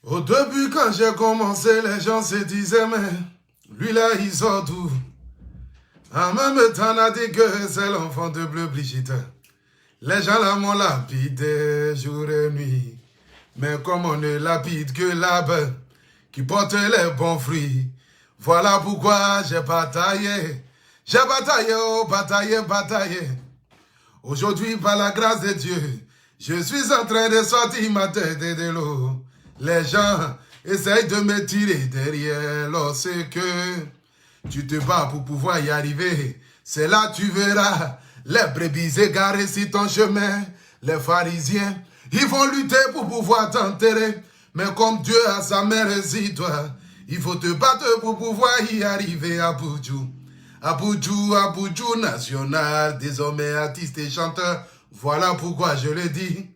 Au début, quand j'ai commencé, les gens se disaient, mais lui là, il sort d'où? En même temps, on a dit que c'est l'enfant de Bleu Brigitte. Les gens là m'ont lapidé jour et nuit. Mais comme on ne lapide que l'arbre qui porte les bons fruits, voilà pourquoi j'ai bataillé. J'ai bataillé, oh, bataillé, bataillé. Aujourd'hui, par la grâce de Dieu, je suis en train de sortir ma tête de l'eau. Les gens essayent de me tirer derrière lorsque tu te bats pour pouvoir y arriver. C'est là tu verras les brebis égarées sur ton chemin. Les pharisiens, ils vont lutter pour pouvoir t'enterrer. Mais comme Dieu a sa mère sur toi, il faut te battre pour pouvoir y arriver à Boudjou. À Boudjou national, désormais artiste et chanteur. Voilà pourquoi je le dis.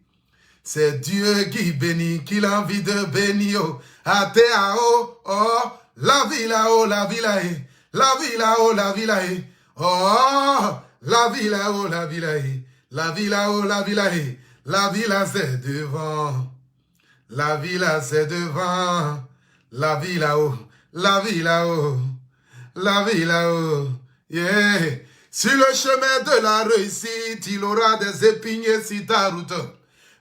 C'est Dieu qui bénit, qu'il a envie de bénir. Atéao, oh, la vie là-haut, la vie là-haut. La vie là-haut, la vie là-haut. Oh, la vie là-haut, la vie là-haut. La vie là-haut, la vie là-haut. La vie là, c'est devant. La vie là, c'est devant. La vie là-haut, la vie là-haut. La vie là-haut, yeah. Sur le chemin de la réussite, il aura des épines sur ta route.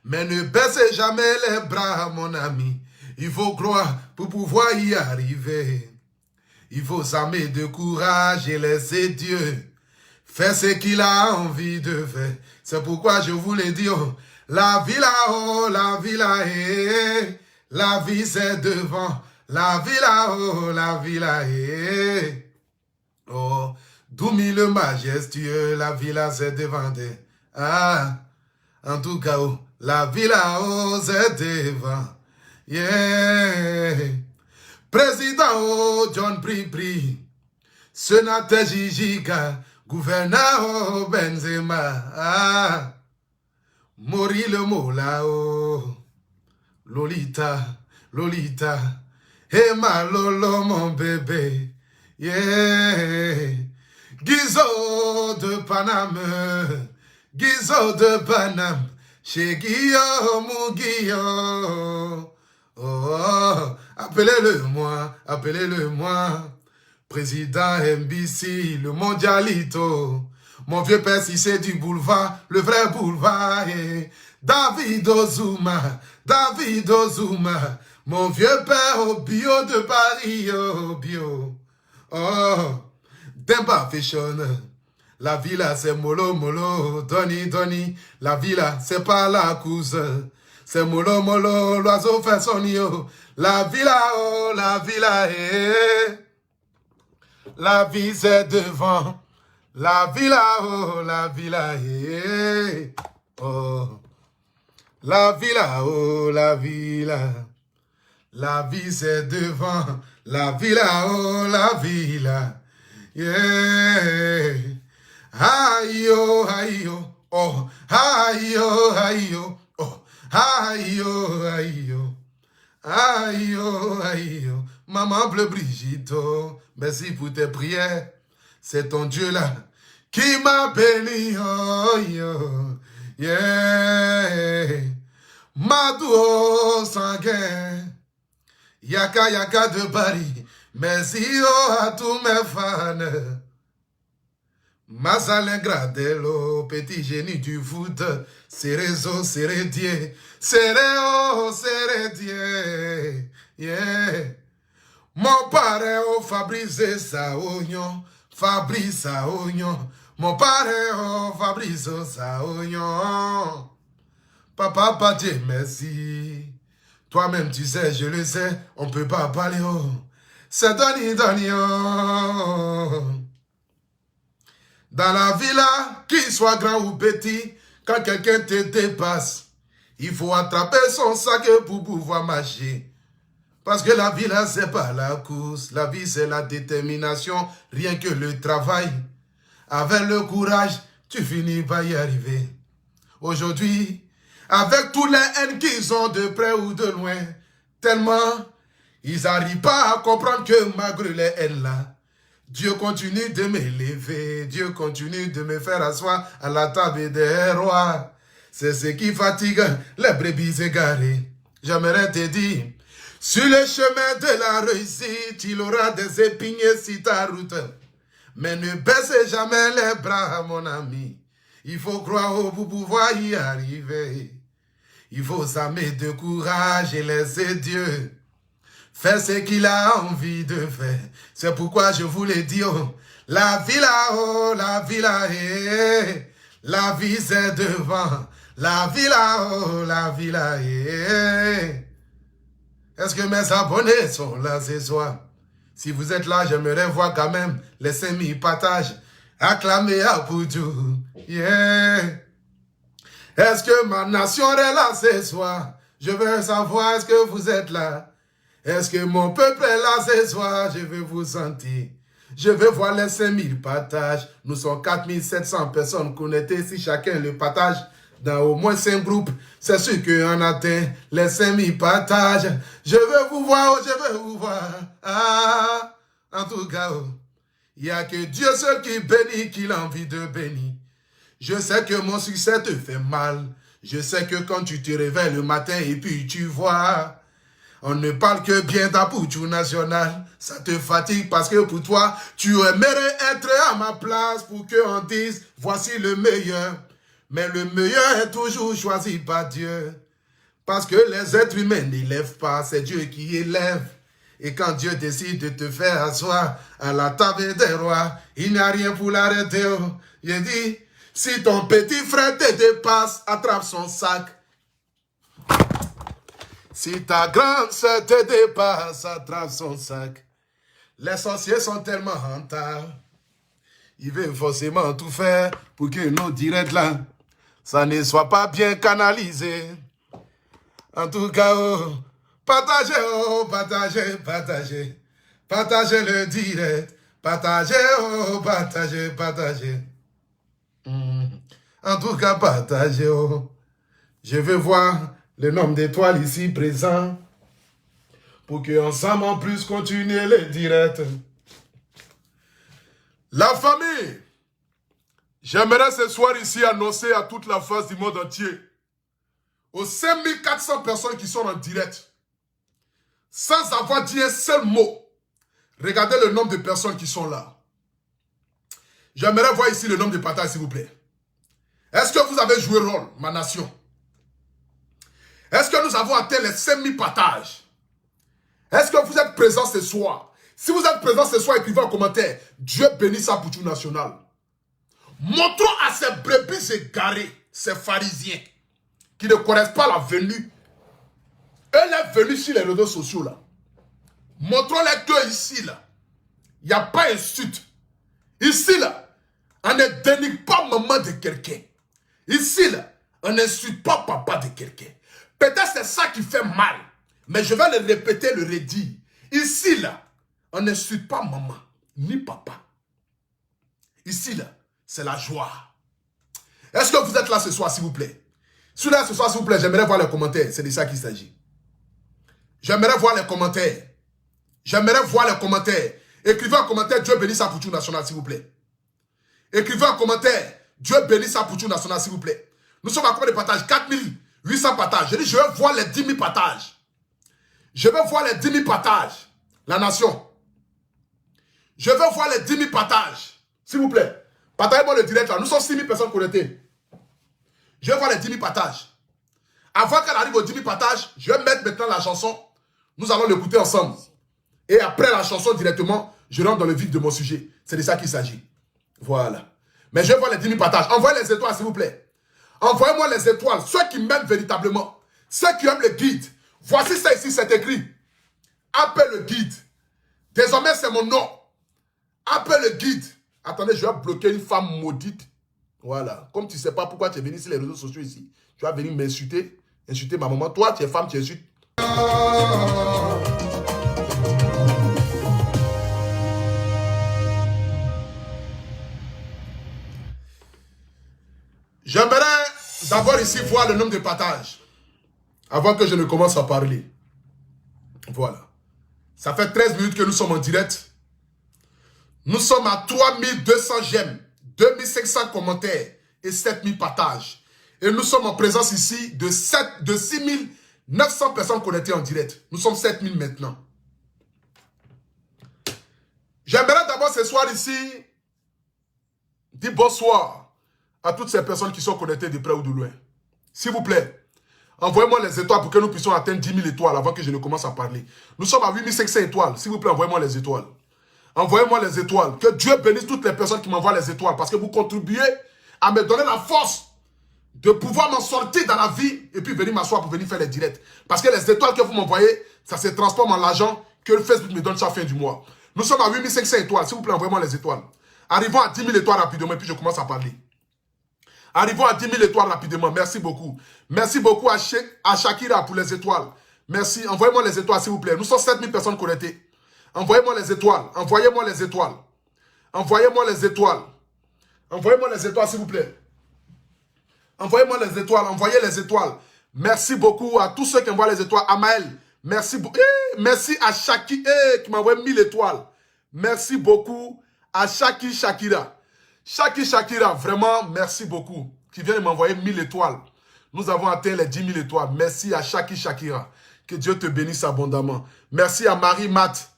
Mais ne baissez jamais les bras, mon ami. Il faut croire pour pouvoir y arriver. Il faut s'armer de courage et laisser Dieu faire ce qu'il a envie de faire. C'est pourquoi je voulais dire, la vie là-haut, la vie là-haut. La vie c'est devant. La vie là-haut, la vie là-haut. Oh, Doumi le majestueux, la vie là c'est devant. Ah, en tout cas, oh, la vie là-haut c'est devant. Yeah. Président oh, John Pri, sénateur Jijika, gouverneur oh, Benzema. Ah, Mori le Mola oh, Lolita, Lolita. Emma Lolo mon bébé. Yeah. Guizot de Paname. Guizot de Paname. Chez Guillaume ou Guillaume. Oh, appelez-le-moi, appelez-le-moi. Président MBC, le mondialito. Mon vieux père, si c'est du boulevard, le vrai boulevard. Yeah. David Ozuma, David Ozuma. Mon vieux père au bio de Paris, au bio. Oh, Demba Fashion. La villa c'est mollo mollo, Doni Doni. La villa c'est pas la course. C'est mollo mollo, l'oiseau fait son nid. La villa, oh, la villa, eh. La vie c'est devant. La villa, oh, la villa, eh. Oh. La villa, oh, la villa. La vie c'est devant, la villa, oh, la villa. Yeah. Aïe, oh, aïe, oh, oh, aïe, oh, aïe, oh, oh, aïe, oh, aïe, oh, aïe, oh, aïe, oh. Maman Bleu Brigitte, oh, merci pour tes prières. C'est ton Dieu là qui m'a béni, oh, oh, yeah. Madou sanguin. Yaka Yaka de Paris, merci oh, à tous mes fans. Massalin Gradello, petit génie du foot, Cérézo, Cérédier, Céréo, Cérédier, yeah. Mon père oh, Fabrice Saoignon, Fabrice Saoignon, mon père oh, Fabrice Saoignon. Papa, Dieu merci. Toi-même, tu sais, je le sais, on ne peut pas parler, oh. C'est Doni, Doni, oh. Dans la vie là, qu'il soit grand ou petit, quand quelqu'un te dépasse, il faut attraper son sac pour pouvoir marcher. Parce que la vie là, c'est pas la course. La vie, c'est la détermination, rien que le travail. Avec le courage, tu finis par y arriver. Aujourd'hui, avec tous les haines qu'ils ont de près ou de loin, tellement ils n'arrivent pas à comprendre que malgré les haines là, Dieu continue de m'élever, Dieu continue de me faire asseoir à la table des rois. C'est ce qui fatigue les brebis égarées. J'aimerais te dire, Sur le chemin de la réussite, il aura des épines sur ta route. Mais ne baissez jamais les bras, mon ami. Il faut croire au pour pouvoir y arriver. Il faut s'armer de courage et laisser Dieu faire ce qu'il a envie de faire. C'est pourquoi je voulais dire, la vie là-haut, la vie là-haut, la vie c'est devant. La vie là-haut, la vie là-haut. Est-ce que mes abonnés sont là ce soir? Si vous êtes là, j'aimerais voir quand même les 5000 partages. Acclamez à Poudjou. Yeah. Est-ce que ma nation est là ce soir? Je veux savoir, est-ce que vous êtes là? Est-ce que mon peuple est là ce soir? Je veux vous sentir. Je veux voir les 5000 partages. Nous sommes 4700 personnes connectées. Si chacun le partage dans au moins 5 groupes, c'est sûr qu'on atteint les 5000 partages. Je veux vous voir, je veux vous voir. Ah, en tout cas, il n'y a que Dieu seul qui bénit, qui a envie de bénir. Je sais que mon succès te fait mal. Je sais que quand tu te réveilles le matin et puis tu vois, on ne parle que bien d'Apoudjou national. Ça te fatigue parce que pour toi, tu aimerais être à ma place pour qu'on dise, voici le meilleur. Mais le meilleur est toujours choisi par Dieu. Parce que les êtres humains n'élèvent pas, c'est Dieu qui élève. Et quand Dieu décide de te faire asseoir à la table des rois, il n'y a rien pour l'arrêter. Il dit, si ton petit frère te dépasse, attrape son sac. Si ta grande sœur te dépasse, attrape son sac. Les sorciers sont tellement rentables. Ils veulent forcément tout faire pour que nos directs là, ça ne soit pas bien canalisé. En tout cas, partagez, partagez, partagez. Partagez le direct. Partagez, partagez, partagez. En tout cas, partagez. Je veux voir le nombre d'étoiles ici présents pour qu'ensemble en plus continuer les directs. La famille, j'aimerais ce soir ici annoncer à toute la face du monde entier, aux 5400 personnes qui sont en direct, sans avoir dit un seul mot, regardez le nombre de personnes qui sont là. J'aimerais voir ici le nombre de partages, s'il vous plaît. Est-ce que vous avez joué rôle, ma nation? Est-ce que nous avons atteint les 5000 partages? Est-ce que vous êtes présents ce soir? Si vous êtes présents ce soir, écrivez en commentaire, Dieu bénisse Apoudjou national. Montrons à ces brebis égarés, ces pharisiens, qui ne connaissent pas la venue. Elle est venue sur les réseaux sociaux là. Montrons-les que ici là, il n'y a pas insulte. Ici là, on ne dénigre pas maman de quelqu'un. Ici là, on n'insulte pas papa de quelqu'un. Peut-être c'est ça qui fait mal. Mais je vais le répéter, le redire. Ici là, on n'insulte pas maman, ni papa. Ici là, c'est la joie. Est-ce que vous êtes là ce soir, s'il vous plaît? Si vous êtes là ce soir, s'il vous plaît, j'aimerais voir les commentaires. C'est de ça qu'il s'agit. J'aimerais voir les commentaires. J'aimerais voir les commentaires. Écrivez en commentaire, Dieu bénisse Apoudjou national, s'il vous plaît. Écrivez en commentaire, Dieu bénisse Apoudjou national, s'il vous plaît. Nous sommes à combien de partages? 4800 partages. Je dis, je vais voir les 10 000 partages. Je vais voir les 10 000 partages. La nation. Je vais voir les 10 000 partages. S'il vous plaît. Partagez-moi le direct là. Nous sommes 6 000 personnes connectées. Je vais voir les 10 000 partages. Avant qu'elle arrive aux 10 000 partages, je vais mettre maintenant la chanson. Nous allons l'écouter ensemble. Et après la chanson directement, je rentre dans le vif de mon sujet. C'est de ça qu'il s'agit. Voilà. Mais je vais voir les 10 000 partages. Envoyez les étoiles, s'il vous plaît. Envoyez-moi les étoiles. Ceux qui m'aiment véritablement. Ceux qui aiment le guide. Voici ça ici, c'est écrit. Appelle le guide. Désormais, c'est mon nom. Appelle le guide. Attendez, je vais bloquer une femme maudite. Voilà. Comme tu ne sais pas pourquoi tu es venu sur les réseaux sociaux ici, tu vas venir m'insulter. Insulter ma maman. Toi, tu es femme, tu insultes. J'aimerais d'abord ici voir le nombre de partages. Avant que je ne commence à parler. Voilà. Ça fait 13 minutes que nous sommes en direct. Nous sommes à 3200 j'aime, 2500 commentaires et 7000 partages. Et nous sommes en présence ici de 6900 900 personnes connectées en direct. Nous sommes 7000 maintenant. J'aimerais d'abord ce soir ici dire bonsoir à toutes ces personnes qui sont connectées de près ou de loin. S'il vous plaît, envoyez-moi les étoiles pour que nous puissions atteindre 10 000 étoiles avant que je ne commence à parler. Nous sommes à 8500 étoiles. S'il vous plaît, envoyez-moi les étoiles. Envoyez-moi les étoiles. Que Dieu bénisse toutes les personnes qui m'envoient les étoiles parce que vous contribuez à me donner la force de pouvoir m'en sortir dans la vie et puis venir m'asseoir pour venir faire les directs. Parce que les étoiles que vous m'envoyez, ça se transforme en l'argent que le Facebook me donne chaque fin du mois. Nous sommes à 8500 étoiles. S'il vous plaît, envoyez-moi les étoiles. Arrivons à 10 000 étoiles rapidement et puis je commence à parler. Arrivons à 10 000 étoiles rapidement. Merci beaucoup. Merci beaucoup à Shakira pour les étoiles. Merci. Envoyez-moi les étoiles, s'il vous plaît. Nous sommes 7000 personnes connectées. Envoyez-moi les étoiles. Envoyez-moi les étoiles. Envoyez-moi les étoiles. Envoyez-moi les étoiles, s'il vous plaît. Envoyez-moi les étoiles. Envoyez les étoiles. Merci beaucoup à tous ceux qui envoient les étoiles. Amael, merci beaucoup. Merci à Shaki qui m'envoie 1000 étoiles. Merci beaucoup à Shakira. Shakira, vraiment, merci beaucoup. Qui vient de m'envoyer 1000 étoiles. Nous avons atteint les 10 000 étoiles. Merci à Shakira. Que Dieu te bénisse abondamment. Merci à Marie Matt.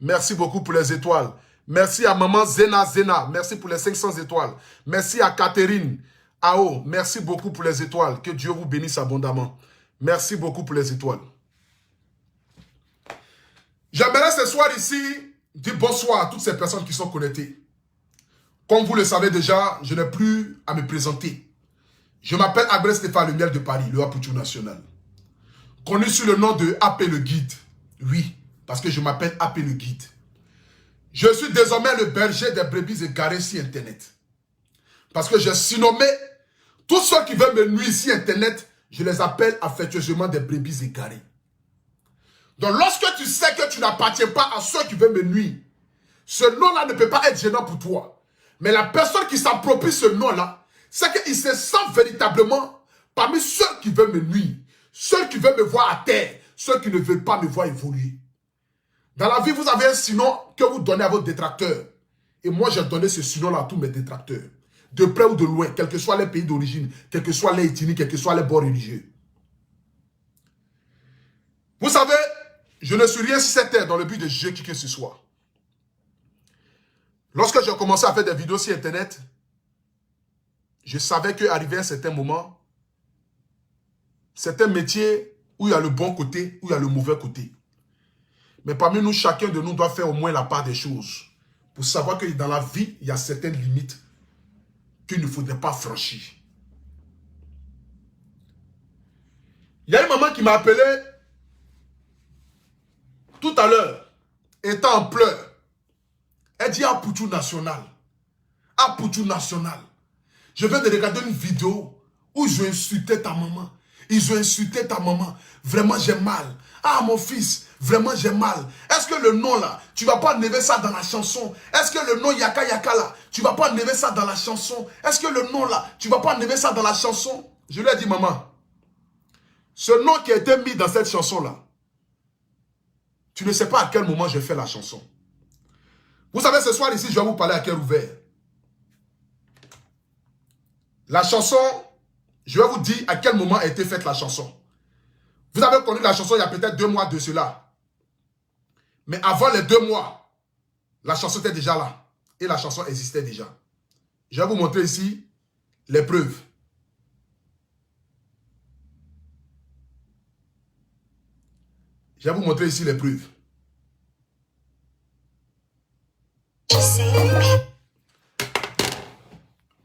Merci beaucoup pour les étoiles. Merci à Maman Zena. Merci pour les 500 étoiles. Merci à Catherine Ao. Merci beaucoup pour les étoiles. Que Dieu vous bénisse abondamment. Merci beaucoup pour les étoiles. J'aimerais ce soir ici dire bonsoir à toutes ces personnes qui sont connectées. Comme vous le savez déjà, je n'ai plus à me présenter. Je m'appelle Abré Stéphane Lumière de Paris, le Apoutou National. Connu sous le nom de AP le Guide. Oui, parce que je m'appelle AP le Guide. Je suis désormais le berger des brebis égarées sur Internet. Parce que j'ai surnommé tous ceux qui veulent me nuire sur Internet, je les appelle affectueusement des brebis égarées. Donc lorsque tu sais que tu n'appartiens pas à ceux qui veulent me nuire, ce nom-là ne peut pas être gênant pour toi. Mais la personne qui s'approprie ce nom-là, c'est qu'il se sent véritablement parmi ceux qui veulent me nuire, ceux qui veulent me voir à terre, ceux qui ne veulent pas me voir évoluer. Dans la vie, vous avez un surnom que vous donnez à vos détracteurs. Et moi, j'ai donné ce surnom-là à tous mes détracteurs. De près ou de loin, quels que soient les pays d'origine, quels que soient les ethnies, quels que soient les bords religieux. Vous savez, je ne suis rien sur cette terre dans le but de juger qui que ce soit. Lorsque j'ai commencé à faire des vidéos sur Internet, je savais qu'arrivé à un certain moment, c'est un métier où il y a le bon côté, où il y a le mauvais côté. Mais parmi nous, chacun de nous doit faire au moins la part des choses. Pour savoir que dans la vie, il y a certaines limites qu'il ne faudrait pas franchir. Il y a une maman qui m'a appelé tout à l'heure, étant en pleurs. Elle dit Apoutou National. Apoutou National. Je viens de regarder une vidéo où ils ont insulté ta maman. Ils ont insulté ta maman. Vraiment, j'ai mal. Ah, mon fils, vraiment, j'ai mal. Est-ce que le nom là, tu ne vas pas enlever ça dans la chanson? Est-ce que le nom Yaka Yaka là, tu ne vas pas enlever ça dans la chanson? Est-ce que le nom là, tu ne vas pas enlever ça dans la chanson? Je lui ai dit, maman, ce nom qui a été mis dans cette chanson là, tu ne sais pas à quel moment j'ai fait la chanson. Vous savez, ce soir ici, je vais vous parler à cœur ouvert. La chanson, je vais vous dire à quel moment a été faite la chanson. Vous avez connu la chanson il y a peut-être 2 mois de cela. Mais avant les 2 mois, la chanson était déjà là. Et la chanson existait déjà. Je vais vous montrer ici les preuves. Je vais vous montrer ici les preuves.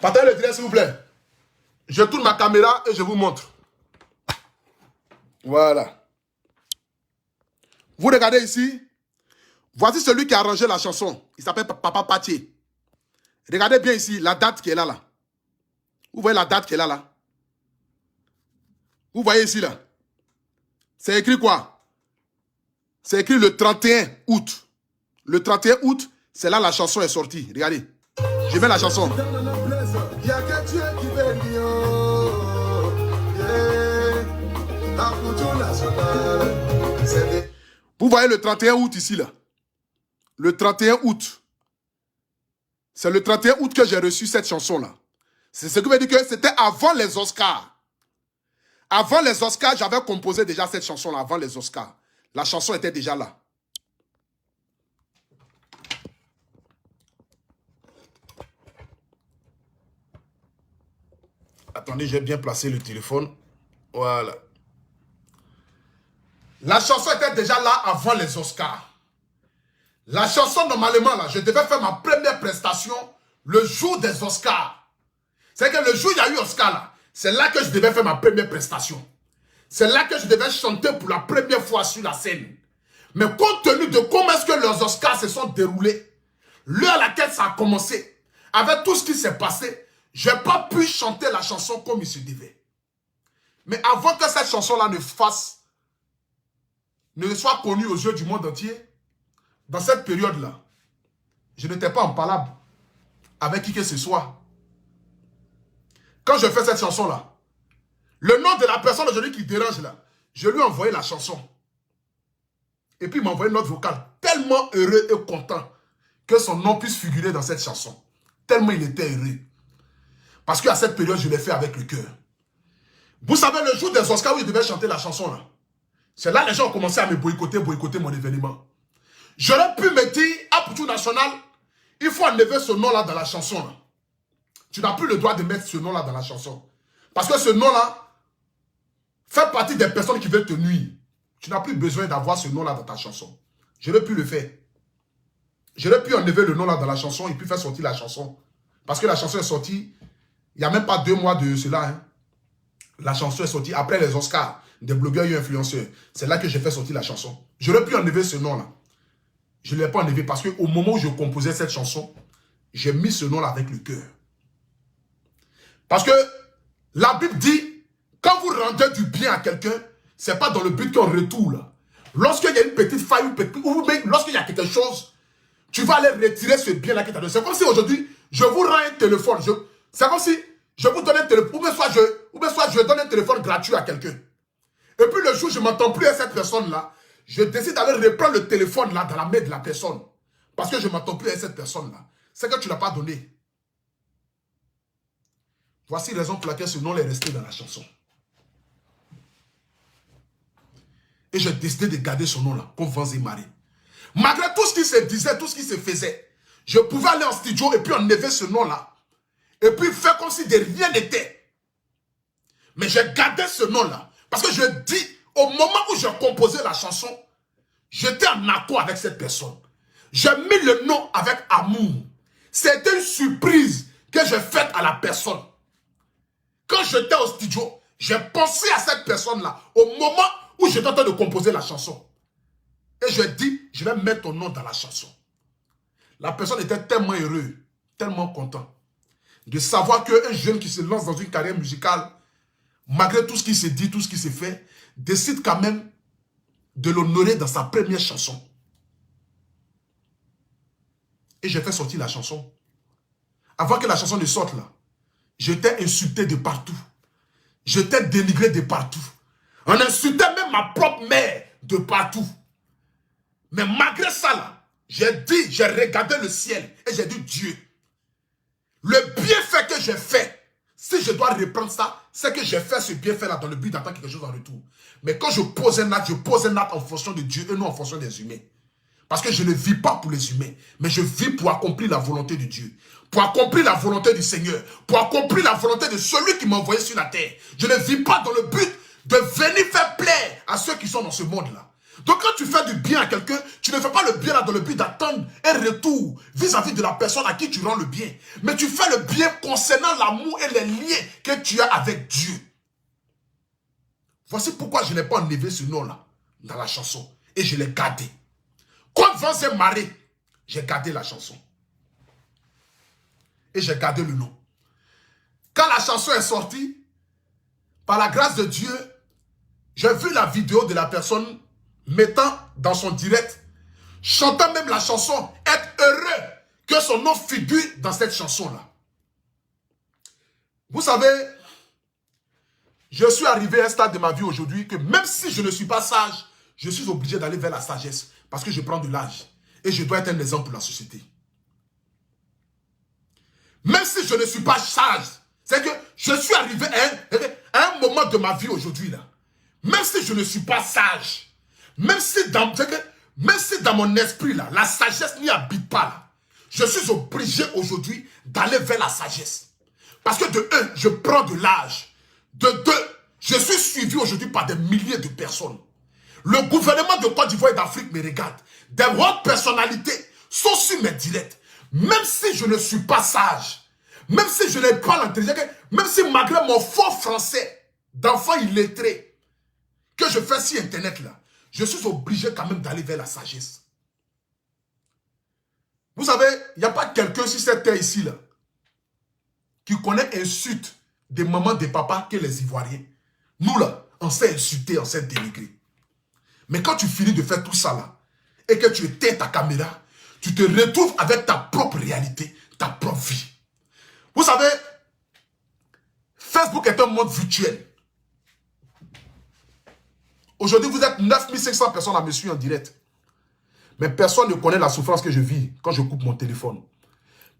Partagez le direct s'il vous plaît. Je tourne ma caméra et je vous montre. Voilà. Vous regardez ici. Voici celui qui a arrangé la chanson. Il s'appelle Papa Patier. Regardez bien ici la date qui est là. Vous voyez la date qui est là. Vous voyez ici là. C'est écrit quoi? C'est écrit le 31 août. Le 31 août, c'est là la chanson est sortie. Regardez. Je mets la chanson. Vous voyez le 31 août ici là. Le 31 août. C'est le 31 août que j'ai reçu cette chanson là. C'est ce qui veut dire que c'était avant les Oscars. Avant les Oscars, j'avais composé déjà cette chanson-là, avant les Oscars. La chanson était déjà là. Attendez, j'ai bien placé le téléphone. Voilà. La chanson était déjà là avant les Oscars. La chanson, normalement, là, je devais faire ma première prestation le jour des Oscars. C'est que le jour où il y a eu Oscar, là, c'est là que je devais faire ma première prestation. C'est là que je devais chanter pour la première fois sur la scène. Mais compte tenu de comment est-ce que les Oscars se sont déroulés, l'heure à laquelle ça a commencé, avec tout ce qui s'est passé, je n'ai pas pu chanter la chanson comme il se devait. Mais avant que cette chanson-là ne soit connue aux yeux du monde entier, dans cette période-là, je n'étais pas en palabre avec qui que ce soit. Quand je fais cette chanson-là, le nom de la personne aujourd'hui qui dérange là, je lui ai envoyé la chanson. Et puis il m'a envoyé une note vocale tellement heureux et content que son nom puisse figurer dans cette chanson. Tellement il était heureux. Parce qu'à cette période, je l'ai fait avec le cœur. Vous savez, le jour des Oscars où je devais chanter la chanson là, c'est là que les gens ont commencé à me boycotter mon événement. J'aurais pu me dire, à Poutou National, il faut enlever ce nom-là dans la chanson. Là. Tu n'as plus le droit de mettre ce nom-là dans la chanson. Parce que ce nom-là fait partie des personnes qui veulent te nuire. Tu n'as plus besoin d'avoir ce nom-là dans ta chanson. J'aurais pu le faire. J'aurais pu enlever le nom-là dans la chanson et puis faire sortir la chanson. Parce que la chanson est sortie, il n'y a même pas 2 mois de cela. Hein. La chanson est sortie après les Oscars des blogueurs et influenceurs. C'est là que j'ai fait sortir la chanson. J'aurais pu enlever ce nom-là. Je ne l'ai pas enlevé parce qu'au moment où je composais cette chanson, j'ai mis ce nom-là avec le cœur. Parce que la Bible dit, quand vous rendez du bien à quelqu'un, ce n'est pas dans le but qu'en retour, là. Lorsqu'il y a une petite faille, ou même lorsqu'il y a quelque chose, tu vas aller retirer ce bien-là que tu as donné. C'est comme si aujourd'hui, je vous rends un téléphone. C'est comme si je vous donne un téléphone, ou bien soit je donne un téléphone gratuit à quelqu'un. Et puis le jour où je ne m'entends plus à cette personne-là, je décide d'aller reprendre le téléphone là dans la main de la personne. Parce que je ne m'entends plus à cette personne-là. C'est que tu ne l'as pas donné. Voici la raison pour laquelle ce nom est resté dans la chanson. Et j'ai décidé de garder ce nom-là, comme vents et marées. Malgré tout ce qui se disait, tout ce qui se faisait, je pouvais aller en studio et puis enlever ce nom-là. Et puis faire comme si de rien n'était. Mais j'ai gardé ce nom-là. Parce que je dis, au moment où j'ai composé la chanson, j'étais en accord avec cette personne. J'ai mis le nom avec amour. C'était une surprise que j'ai faite à la personne. Quand j'étais au studio, j'ai pensé à cette personne-là au moment où j'étais en train de composer la chanson. Et je dis, je vais mettre ton nom dans la chanson. La personne était tellement heureuse, tellement content de savoir qu'un jeune qui se lance dans une carrière musicale, malgré tout ce qui se dit, tout ce qui se fait, décide quand même de l'honorer dans sa première chanson. Et j'ai fait sortir la chanson. Avant que la chanson ne sorte là, j'étais insulté de partout. J'étais dénigré de partout. On insultait même ma propre mère de partout. Mais malgré ça là, j'ai regardé le ciel et j'ai dit Dieu, le bienfait que j'ai fait, si je dois reprendre ça, c'est que j'ai fait ce bienfait-là dans le but d'attendre quelque chose en retour. Mais quand je pose un acte en fonction de Dieu et non en fonction des humains. Parce que je ne vis pas pour les humains, mais je vis pour accomplir la volonté de Dieu. Pour accomplir la volonté du Seigneur. Pour accomplir la volonté de celui qui m'a envoyé sur la terre. Je ne vis pas dans le but de venir faire plaisir à ceux qui sont dans ce monde-là. Donc quand tu fais du bien à quelqu'un, tu ne fais pas le bien là dans le but d'attendre un retour vis-à-vis de la personne à qui tu rends le bien. Mais tu fais le bien concernant l'amour et les liens que tu as avec Dieu. Voici pourquoi je n'ai pas enlevé ce nom-là dans la chanson. Et je l'ai gardé. Quand vents et marées, j'ai gardé la chanson. Et j'ai gardé le nom. Quand la chanson est sortie, par la grâce de Dieu, j'ai vu la vidéo de la personne mettant dans son direct, chantant même la chanson, être heureux que son nom figure dans cette chanson-là. Vous savez, je suis arrivé à un stade de ma vie aujourd'hui que même si je ne suis pas sage, je suis obligé d'aller vers la sagesse parce que je prends de l'âge et je dois être un exemple pour la société. Même si je ne suis pas sage, c'est que je suis arrivé à un moment de ma vie aujourd'hui, là, même si je ne suis pas sage, même si dans mon esprit, là, la sagesse n'y habite pas, là, je suis obligé aujourd'hui d'aller vers la sagesse. Parce que de un, je prends de l'âge. De deux, je suis suivi aujourd'hui par des milliers de personnes. Le gouvernement de Côte d'Ivoire et d'Afrique me regarde. Des hautes personnalités sont sur mes directs. Même si je ne suis pas sage, même si je n'ai pas l'intelligence, même si malgré mon fort français d'enfant illettré que je fais sur Internet là, je suis obligé quand même d'aller vers la sagesse. Vous savez, il n'y a pas quelqu'un sur cette terre ici là qui connaît insulte des mamans, des papas que les Ivoiriens. Nous là, on s'est insulté, on s'est dénigré. Mais quand tu finis de faire tout ça là, et que tu éteins ta caméra, tu te retrouves avec ta propre réalité, ta propre vie. Vous savez, Facebook est un monde virtuel. Aujourd'hui, vous êtes 9500 personnes à me suivre en direct. Mais personne ne connaît la souffrance que je vis quand je coupe mon téléphone.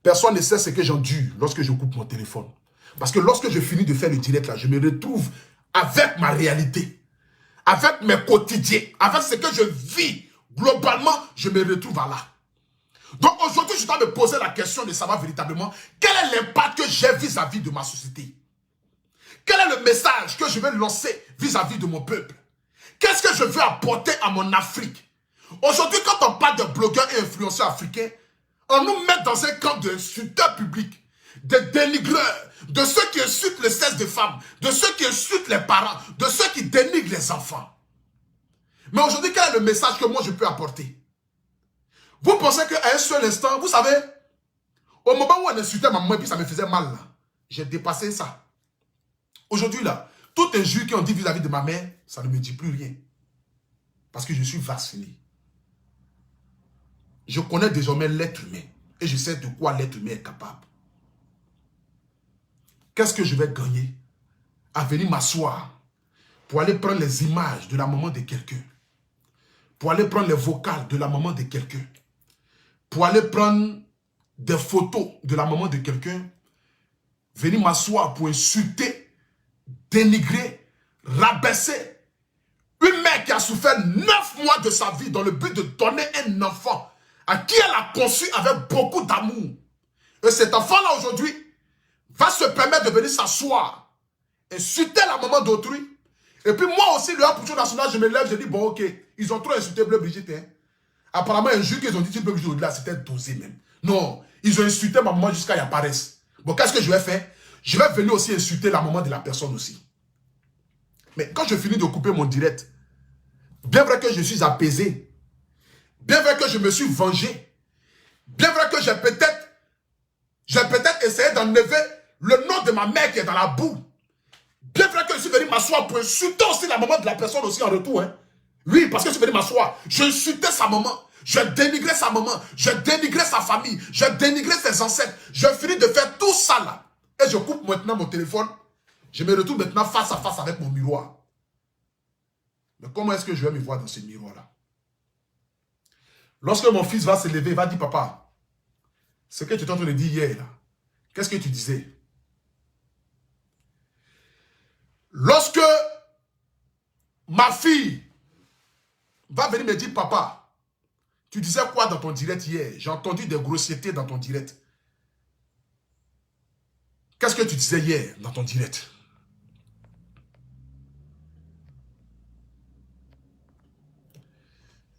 Personne ne sait ce que j'endure lorsque je coupe mon téléphone. Parce que lorsque je finis de faire le direct là, je me retrouve avec ma réalité, avec mes quotidiens, avec ce que je vis. Globalement, je me retrouve à là. Donc aujourd'hui, je dois me poser la question de savoir véritablement quel est l'impact que j'ai vis-à-vis de ma société. Quel est le message que je vais lancer vis-à-vis de mon peuple? Qu'est-ce que je veux apporter à mon Afrique? Aujourd'hui, quand on parle de blogueurs et influenceurs africains, on nous met dans un camp d'insulteurs publics, de dénigreurs, de ceux qui insultent le sexe des femmes, de ceux qui insultent les parents, de ceux qui dénigrent les enfants. Mais aujourd'hui, quel est le message que moi je peux apporter? Vous pensez qu'à un seul instant, vous savez, au moment où on insultait ma maman et puis ça me faisait mal, j'ai dépassé ça. Aujourd'hui, là, tout injure qu'on dit vis-à-vis de ma mère, ça ne me dit plus rien. Parce que je suis vacciné. Je connais désormais l'être humain. Et je sais de quoi l'être humain est capable. Qu'est-ce que je vais gagner à venir m'asseoir pour aller prendre les images de la maman de quelqu'un, pour aller prendre les vocales de la maman de quelqu'un, pour aller prendre des photos de la maman de quelqu'un, venir m'asseoir pour insulter, dénigrer, rabaisser une mère qui a souffert 9 mois de sa vie dans le but de donner un enfant à qui elle a conçu avec beaucoup d'amour. Et cet enfant-là aujourd'hui va se permettre de venir s'asseoir, insulter la maman d'autrui. Et puis moi aussi, le Opposition nationale, je me lève, je dis, bon ok, ils ont trop insulté Bleu Brigitte. Hein. Apparemment, un jour qu'ils ont dit Bleu Brigitte au-delà, c'était dosé même. Non, ils ont insulté ma maman jusqu'à y apparaître. Bon, qu'est-ce que je vais faire? Je vais venir aussi insulter la maman de la personne aussi. Mais quand je finis de couper mon direct, bien vrai que je suis apaisé, bien vrai que je me suis vengé, bien vrai que j'ai peut-être essayé d'enlever le nom de ma mère qui est dans la boue, bien vrai que je suis venu m'asseoir pour insulter aussi la maman de la personne aussi en retour. Hein. Oui, parce que je suis venu m'asseoir, je insultais sa maman, je dénigrais sa maman, je dénigrais sa famille, je dénigrais ses ancêtres, je finis de faire tout ça là, et je coupe maintenant mon téléphone, je me retrouve maintenant face à face avec mon miroir. Mais comment est-ce que je vais me voir dans ce miroir-là? Lorsque mon fils va se lever, il va dire, papa, ce que tu t'es en train de dire hier, qu'est-ce que tu disais? Lorsque ma fille va venir me dire, papa, tu disais quoi dans ton direct hier? J'ai entendu des grossièretés dans ton direct. Qu'est-ce que tu disais hier dans ton direct?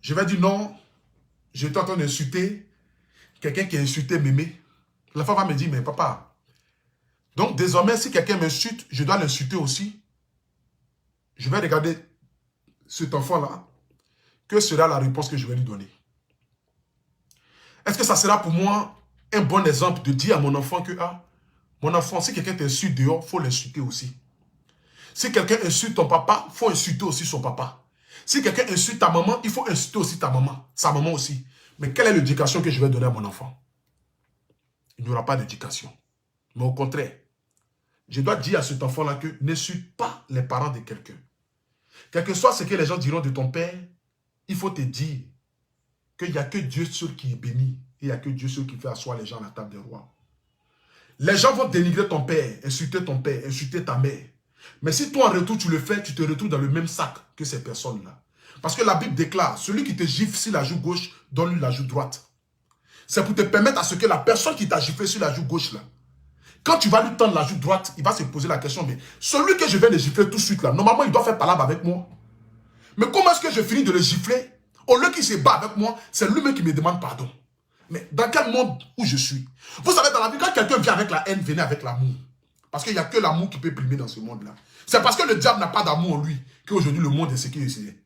Je vais dire non, j'étais en train d'insulter quelqu'un qui a insulté Mémé. La femme va me dire, mais papa, donc désormais, si quelqu'un m'insulte, je dois l'insulter aussi. Je vais regarder cet enfant-là. Que sera la réponse que je vais lui donner? Est-ce que ça sera pour moi un bon exemple de dire à mon enfant que, ah, mon enfant, si quelqu'un t'insulte dehors, il faut l'insulter aussi. Si quelqu'un insulte ton papa, il faut insulter aussi son papa. Si quelqu'un insulte ta maman, il faut insulter aussi ta maman, sa maman aussi. Mais quelle est l'éducation que je vais donner à mon enfant? Il n'y aura pas d'éducation. Mais au contraire, je dois dire à cet enfant-là que n'insulte pas les parents de quelqu'un. Quel que soit ce que les gens diront de ton père, il faut te dire qu'il n'y a que Dieu seul qui est béni et il n'y a que Dieu seul qui fait asseoir les gens à la table des rois. Les gens vont dénigrer ton père, insulter ta mère. Mais si toi en retour tu le fais, tu te retrouves dans le même sac que ces personnes-là. Parce que la Bible déclare, celui qui te gifle sur la joue gauche, donne-lui la joue droite. C'est pour te permettre à ce que la personne qui t'a giflé sur la joue gauche, là, quand tu vas lui tendre la joue droite, il va se poser la question, mais celui que je viens de gifler tout de suite, là, normalement, il doit faire palabre avec moi. Mais comment est-ce que je finis de le gifler? Au lieu qu'il se bat avec moi, c'est lui-même qui me demande pardon. Mais dans quel monde où je suis? Vous savez, dans la vie, quand quelqu'un vient avec la haine, venez avec l'amour. Parce qu'il n'y a que l'amour qui peut primer dans ce monde-là. C'est parce que le diable n'a pas d'amour en lui qu'aujourd'hui le monde est ce qu'il est.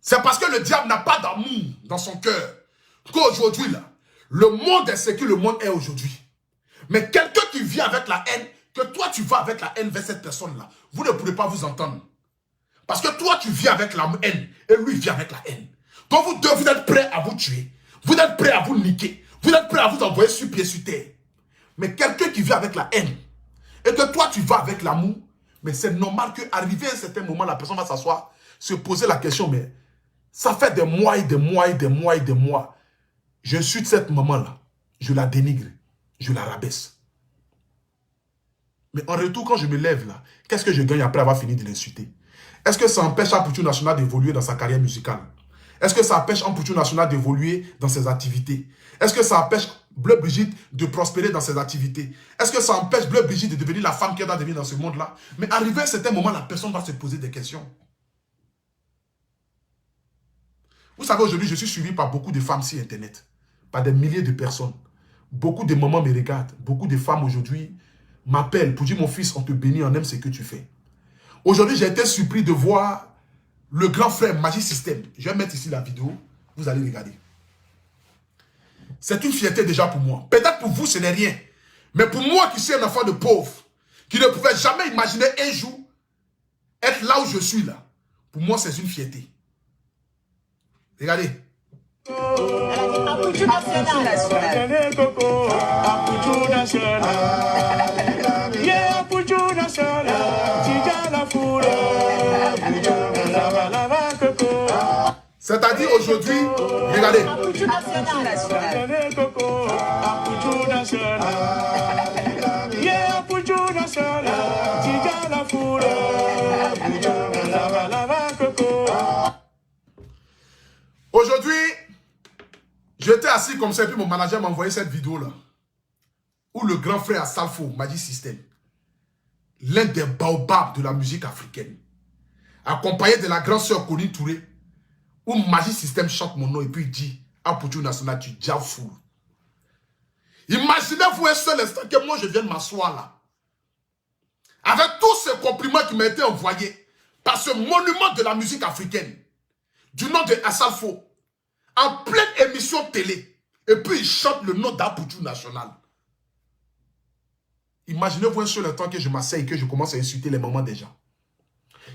C'est parce que le diable n'a pas d'amour dans son cœur qu'aujourd'hui, là, le monde est ce que le monde est aujourd'hui. Mais quelqu'un qui vit avec la haine, que toi tu vas avec la haine vers cette personne-là, vous ne pourrez pas vous entendre. Parce que toi tu vis avec la haine et lui vit avec la haine. Donc vous deux, vous êtes prêts à vous tuer. Vous êtes prêts à vous niquer. Vous êtes prêts à vous envoyer sur pied sur terre. Mais quelqu'un qui vit avec la haine et que toi tu vas avec l'amour, mais c'est normal qu'arrivé à un certain moment, la personne va s'asseoir, se poser la question, mais ça fait des mois et des mois et des mois et des mois. Je suis de cette maman-là. Je la dénigre. Je la rabaisse. Mais en retour, quand je me lève là, qu'est-ce que je gagne après avoir fini de l'insulter? Est-ce que ça empêche Amputu National d'évoluer dans sa carrière musicale? Est-ce que ça empêche Amputu National d'évoluer dans ses activités? Est-ce que ça empêche Bleu Brigitte de prospérer dans ses activités? Est-ce que ça empêche Bleu Brigitte de devenir la femme qu'elle doit devenir dans ce monde-là? Mais arrivé à un certain moment, la personne va se poser des questions. Vous savez, aujourd'hui, je suis suivi par beaucoup de femmes sur Internet, par des milliers de personnes. Beaucoup de mamans me regardent. Beaucoup de femmes aujourd'hui m'appellent pour dire, mon fils, on te bénit, on aime ce que tu fais. Aujourd'hui, j'ai été surpris de voir le grand frère Magic System. Je vais mettre ici la vidéo, vous allez regarder. C'est une fierté déjà pour moi. Peut-être pour vous, ce n'est rien. Mais pour moi qui suis un enfant de pauvre, qui ne pouvait jamais imaginer un jour être là où je suis là, pour moi, c'est une fierté. Regardez. Amputu national. Amputu national. Yeah, Amputu national. C'est-à-dire aujourd'hui, regardez. Amputu national. Amputu national. Yeah, Amputu national. Aujourd'hui, j'étais assis comme ça et puis mon manager m'a envoyé cette vidéo-là. Où le grand frère Salfo, Magic System, l'un des baobabs de la musique africaine, accompagné de la grande sœur Connie Touré, où Magic System chante mon nom et puis il dit Amputu National, tu diable fou. Imaginez-vous un seul instant que moi je viens de m'asseoir là. Avec tous ces compliments qui m'ont été envoyés par ce monument de la musique africaine, du nom de Assalfo, en pleine émission télé, et puis il chante le nom d'Amputu National. Imaginez-vous un seul instant que je m'asseye et que je commence à insulter les mamans des gens.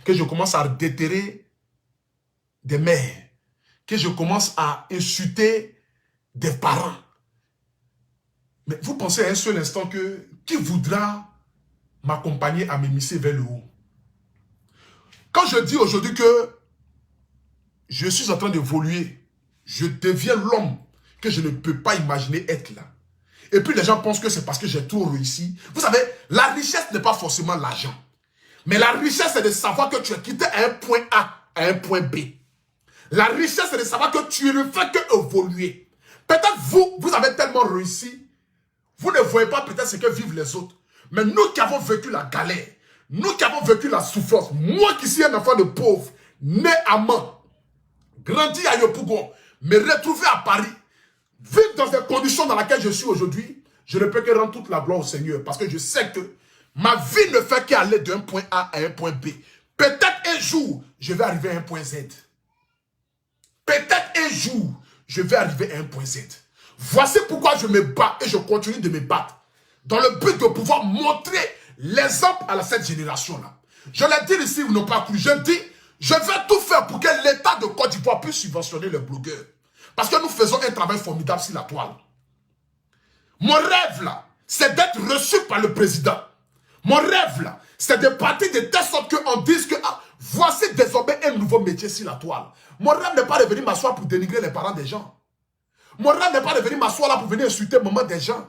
Que je commence à déterrer des mères. Que je commence à insulter des parents. Mais vous pensez à un seul instant que qui voudra m'accompagner à m'émisser vers le haut? Quand je dis aujourd'hui que je suis en train d'évoluer, je deviens l'homme que je ne peux pas imaginer être là. Et puis les gens pensent que c'est parce que j'ai tout réussi. Vous savez, la richesse n'est pas forcément l'argent. Mais la richesse, c'est de savoir que tu es quitté à un point A, à un point B. La richesse, c'est de savoir que tu ne fais que évoluer. Peut-être vous avez tellement réussi, vous ne voyez pas peut-être ce que vivent les autres. Mais nous qui avons vécu la galère, nous qui avons vécu la souffrance, moi qui suis un enfant de pauvre, né à Mans, grandi à Yopougon, me retrouver à Paris, vivre dans les conditions dans lesquelles je suis aujourd'hui, je ne peux que rendre toute la gloire au Seigneur. Parce que je sais que ma vie ne fait qu'aller d'un point A à un point B. Peut-être un jour, je vais arriver à un point Z. Peut-être un jour, je vais arriver à un point Z. Voici pourquoi je me bats et je continue de me battre. Dans le but de pouvoir montrer l'exemple à cette génération-là. Je l'ai dit ici, vous n'avez pas cru. Je dis, je vais tout faire pour que l'État de Côte d'Ivoire puisse subventionner les blogueurs. Parce que nous faisons un travail formidable sur la toile. Mon rêve là, c'est d'être reçu par le président. Mon rêve là, c'est de partir de telle sorte qu'on dise que voici désormais un nouveau métier sur la toile. Mon rêve n'est pas de venir m'asseoir pour dénigrer les parents des gens. Mon rêve n'est pas de venir m'asseoir là pour venir insulter maman des gens.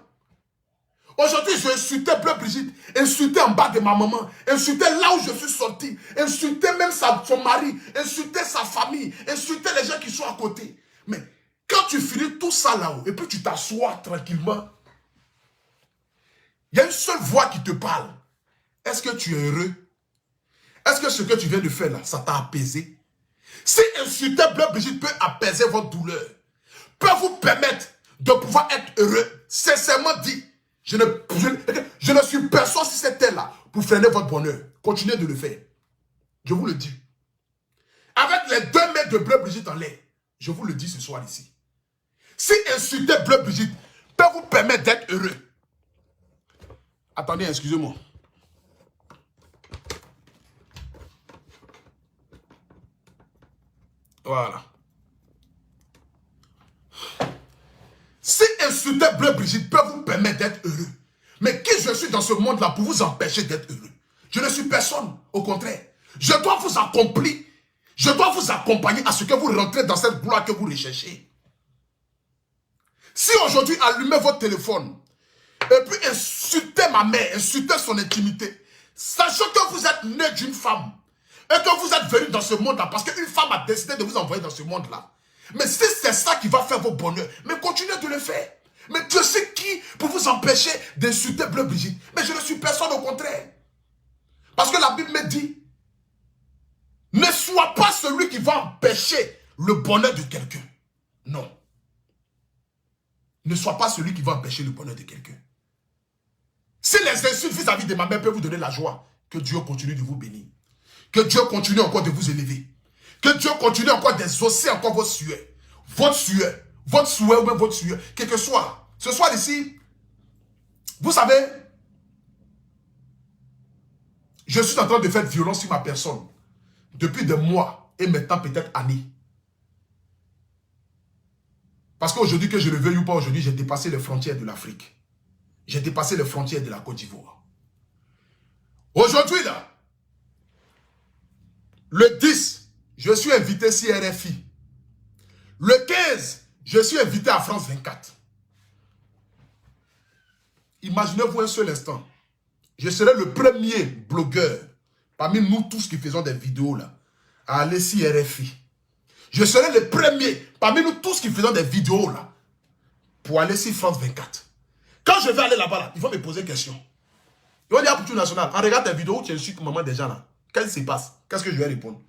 Aujourd'hui, je insultais Bleu Brigitte, insultais en bas de ma maman, insultais là où je suis sorti, insultais même son mari, insultais sa famille, insultais les gens qui sont à côté. Mais quand tu finis tout ça là-haut, et puis tu t'assois tranquillement, il y a une seule voix qui te parle. Est-ce que tu es heureux? Est-ce que ce que tu viens de faire là, ça t'a apaisé? Si insulter Bleu Brigitte peut apaiser votre douleur, peut vous permettre de pouvoir être heureux, sincèrement dit, je ne suis personne si c'était là pour freiner votre bonheur. Continuez de le faire. Je vous le dis. Avec les 2 mètres de Bleu Brigitte en l'air, je vous le dis ce soir ici. Si insulter Bleu Brigitte peut vous permettre d'être heureux. Attendez, excusez-moi. Voilà. Si insulter Bleu Brigitte peut vous permettre d'être heureux, mais qui je suis dans ce monde-là pour vous empêcher d'être heureux? Je ne suis personne, au contraire. Je dois vous accomplir, je dois vous accompagner à ce que vous rentrez dans cette gloire que vous recherchez. Si aujourd'hui, allumez votre téléphone et puis insultez ma mère, insultez son intimité, sachant que vous êtes né d'une femme et que vous êtes venu dans ce monde-là parce qu'une femme a décidé de vous envoyer dans ce monde-là. Mais si c'est ça qui va faire vos bonheurs, mais continuez de le faire. Mais Dieu sait qui pour vous empêcher d'insulter Bleu Brigitte. Mais je ne suis personne, au contraire. Parce que la Bible me dit, ne sois pas celui qui va empêcher le bonheur de quelqu'un. Non. Ne sois pas celui qui va empêcher le bonheur de quelqu'un. Si les insultes vis-à-vis de ma mère peuvent vous donner la joie, que Dieu continue de vous bénir. Que Dieu continue encore de vous élever. Que Dieu continue encore d'exaucer encore votre sueur. Votre souhait ou même votre sueur. Quel que soit. Ce soir ici, vous savez, je suis en train de faire violence sur ma personne. Depuis des mois et maintenant peut-être années. Parce qu'aujourd'hui, que je le veuille ou pas, aujourd'hui, j'ai dépassé les frontières de l'Afrique. J'ai dépassé les frontières de la Côte d'Ivoire. Aujourd'hui, là, le 10, je suis invité sur RFI. Le 15, je suis invité à France 24. Imaginez-vous un seul instant. Je serai le premier blogueur, parmi nous tous qui faisons des vidéos là, à aller sur RFI. Je serai le premier, parmi nous tous qui faisons des vidéos là, pour aller sur France 24. Quand je vais aller là-bas, là, ils vont me poser une question. Ils vont dire à Poutou National, on regarde tes vidéos où tu insultes maman des gens là. Qu'est-ce qui se passe? Qu'est-ce que je vais répondre?